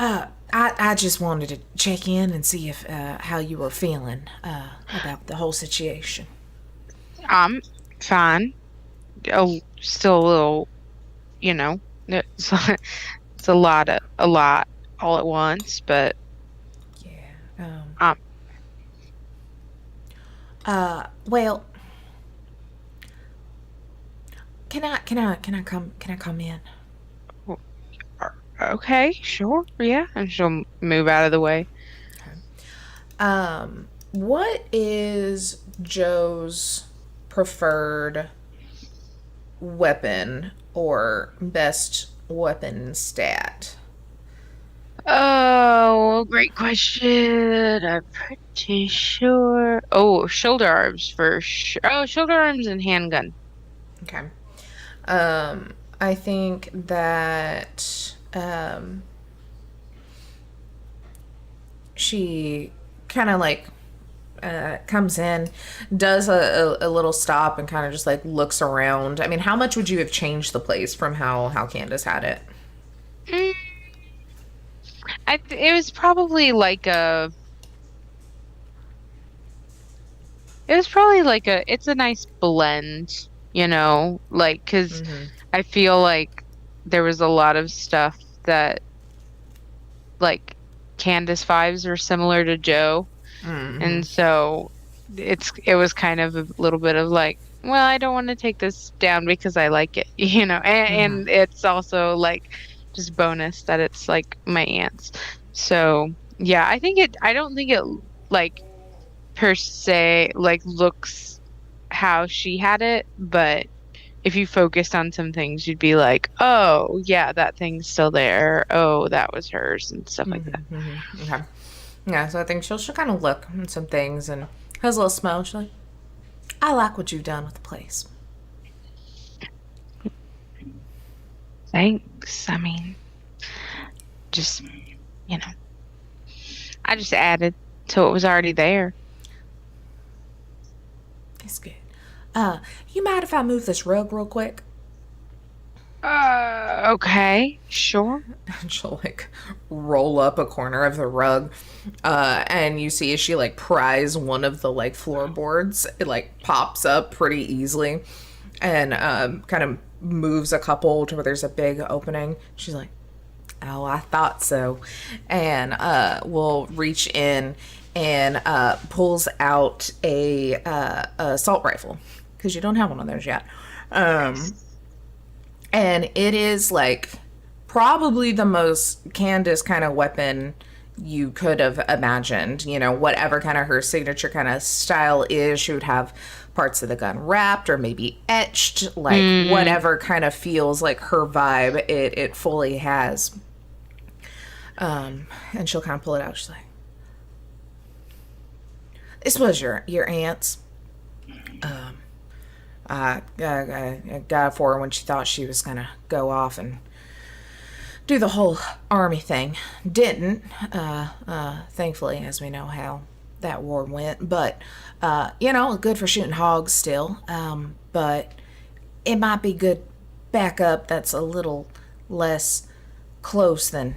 I just wanted to check in and see if how you were feeling about the whole situation. I'm fine. Oh, still a little, it's a lot all at once, but well, can I come in? Okay, sure, yeah, and she'll move out of the way. What is Joe's preferred weapon or best weapon stat? Oh, great question. I'm pretty sure. Oh, shoulder arms for sure. Oh, shoulder arms and handgun. Okay. I think that she kind of like comes in, does a little stop, and kind of just like looks around. I mean, how much would you have changed the place from how Candace had it? Mm, it was probably like a. It was probably like a. It's a nice blend, like because I feel like there was a lot of stuff that like Candace vibes are similar to Joe. And so it was kind of a little bit of like, well, I don't want to take this down because I like it, and it's also like just bonus that it's like my aunt's. So yeah, I don't think it like per se like looks how she had it, but if you focused on some things, you'd be like, oh yeah, that thing's still there. Oh, that was hers and stuff like that. Okay. Yeah, so I think she'll kind of look at some things and has a little smile. She's like, I like what you've done with the place. Thanks. I mean, just, I just added to what was already there. It's good. You mind if I move this rug real quick? Okay, sure. And she'll like roll up a corner of the rug, and you see as she like pries one of the like floorboards, it like pops up pretty easily, and kind of moves a couple to where there's a big opening. She's like, "Oh, I thought so," and will reach in and pulls out a assault rifle because you don't have one of those yet. And it is like probably the most Candace kind of weapon you could have imagined. Whatever kind of her signature kind of style is, she would have parts of the gun wrapped or maybe etched, like whatever kind of feels like her vibe, it fully has. And she'll kind of pull it out. She's like, this was your aunt's. I got it for her when she thought she was gonna go off and do the whole army thing. Didn't, thankfully, as we know how that war went. But, good for shooting hogs still. But it might be good backup that's a little less close than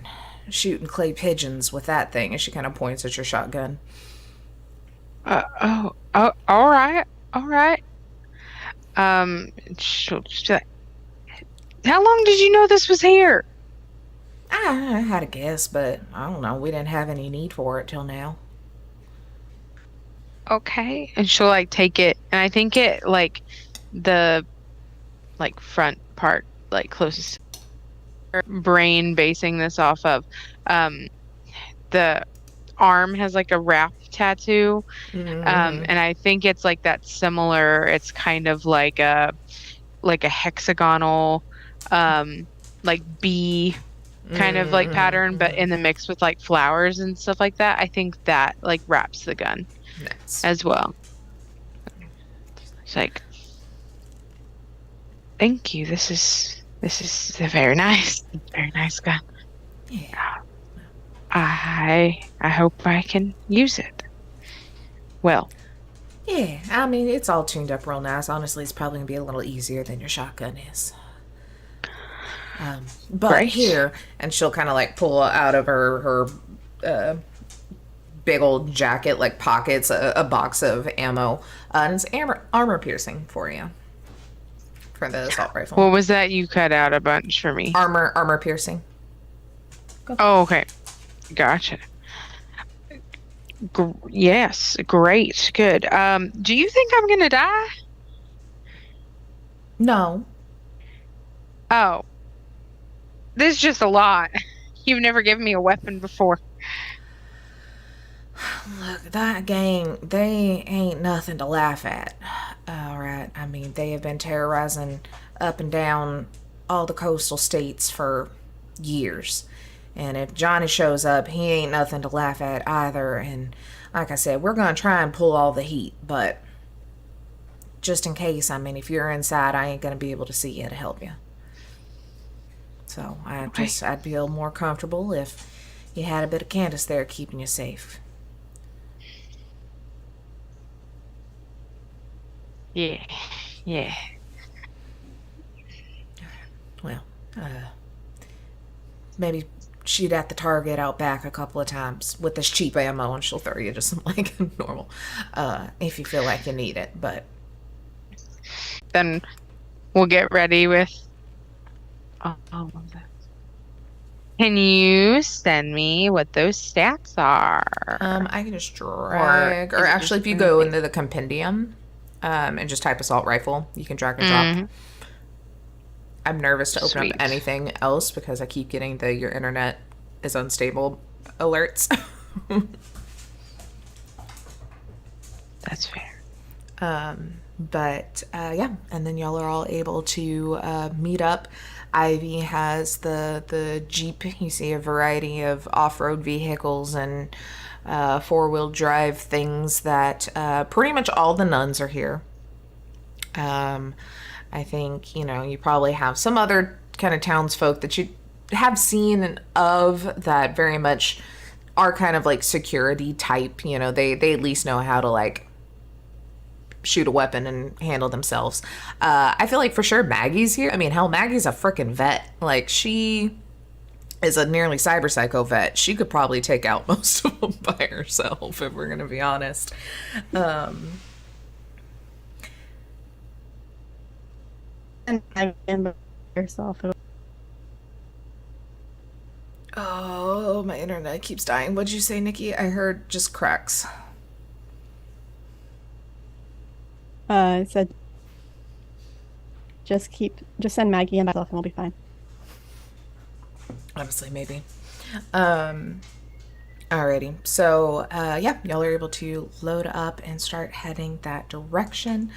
shooting clay pigeons with that thing. And she kind of points at your shotgun. All right. She'll just be like, how long did you know this was here? I had a guess, but I don't know. We didn't have any need for it till now. Okay. And she'll like take it, and I think it like the like front part, like closest to her brain basing this off of, the arm has like a wrap tattoo, and I think it's like that similar. It's kind of like a hexagonal, like bee kind of like pattern, but in the mix with like flowers and stuff like that. I think that like wraps the gun as well. It's like, thank you. This is a very nice gun. Yeah. I hope I can use it well. Yeah, I mean, it's all tuned up real nice. Honestly, it's probably going to be a little easier than your shotgun is. But Great. here, and she'll kind of like pull out of her big old jacket, like pockets, a box of ammo. And it's armor piercing for you. For the assault rifle. What was that? You cut out a bunch for me. Armor piercing. Oh, okay. Gotcha. Yes, great, good. Do you think I'm gonna die? No. Oh. This is just a lot. You've never given me a weapon before. Look, that gang, they ain't nothing to laugh at. Alright, I mean, they have been terrorizing up and down all the coastal states for years. And if Johnny shows up, he ain't nothing to laugh at either. And like I said, we're going to try and pull all the heat. But just in case, I mean, if you're inside, I ain't going to be able to see you to help you. So I'd feel more comfortable if you had a bit of Candace there keeping you safe. Yeah. Yeah. Well, maybe shoot at the target out back a couple of times with this cheap ammo, and she'll throw you just some like normal, if you feel like you need it. But then we'll get ready with all of that. Can you send me what those stats are? I can just drag, or actually, if you go into the compendium, and just type assault rifle, you can drag and drop. I'm nervous to open up anything else because I keep getting your internet is unstable alerts. That's fair. But yeah, and then y'all are all able to meet up. Ivy has the Jeep. You see a variety of off-road vehicles and four-wheel drive things that pretty much all the nuns are here. I think, you probably have some other kind of townsfolk that you have seen of that very much are kind of like security type. They at least know how to like shoot a weapon and handle themselves. I feel like for sure Maggie's here. I mean, hell, Maggie's a freaking vet. Like, she is a nearly cyber psycho vet. She could probably take out most of them by herself, if we're going to be honest. And yourself. Oh, my internet keeps dying. What'd you say, Nikki? I heard just cracks. It said just send Maggie and myself and we'll be fine. Honestly, maybe. Alrighty. So, yeah, y'all are able to load up and start heading that direction.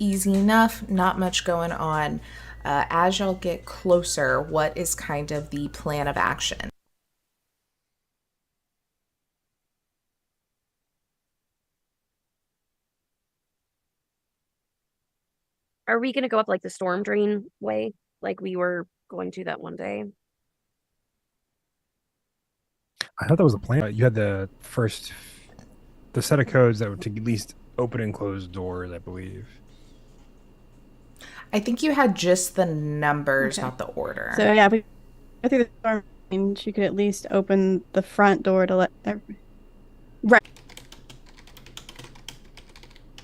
Easy enough, not much going on. As y'all get closer, what is kind of the plan of action? Are we going to go up like the storm drain way, like we were going to that one day? I thought that was the plan. You had the set of codes that were to at least open and close doors, I believe. I think you had just the numbers, not the order. So yeah, if we go through the storm drain, she could at least open the front door to let everybody. Right.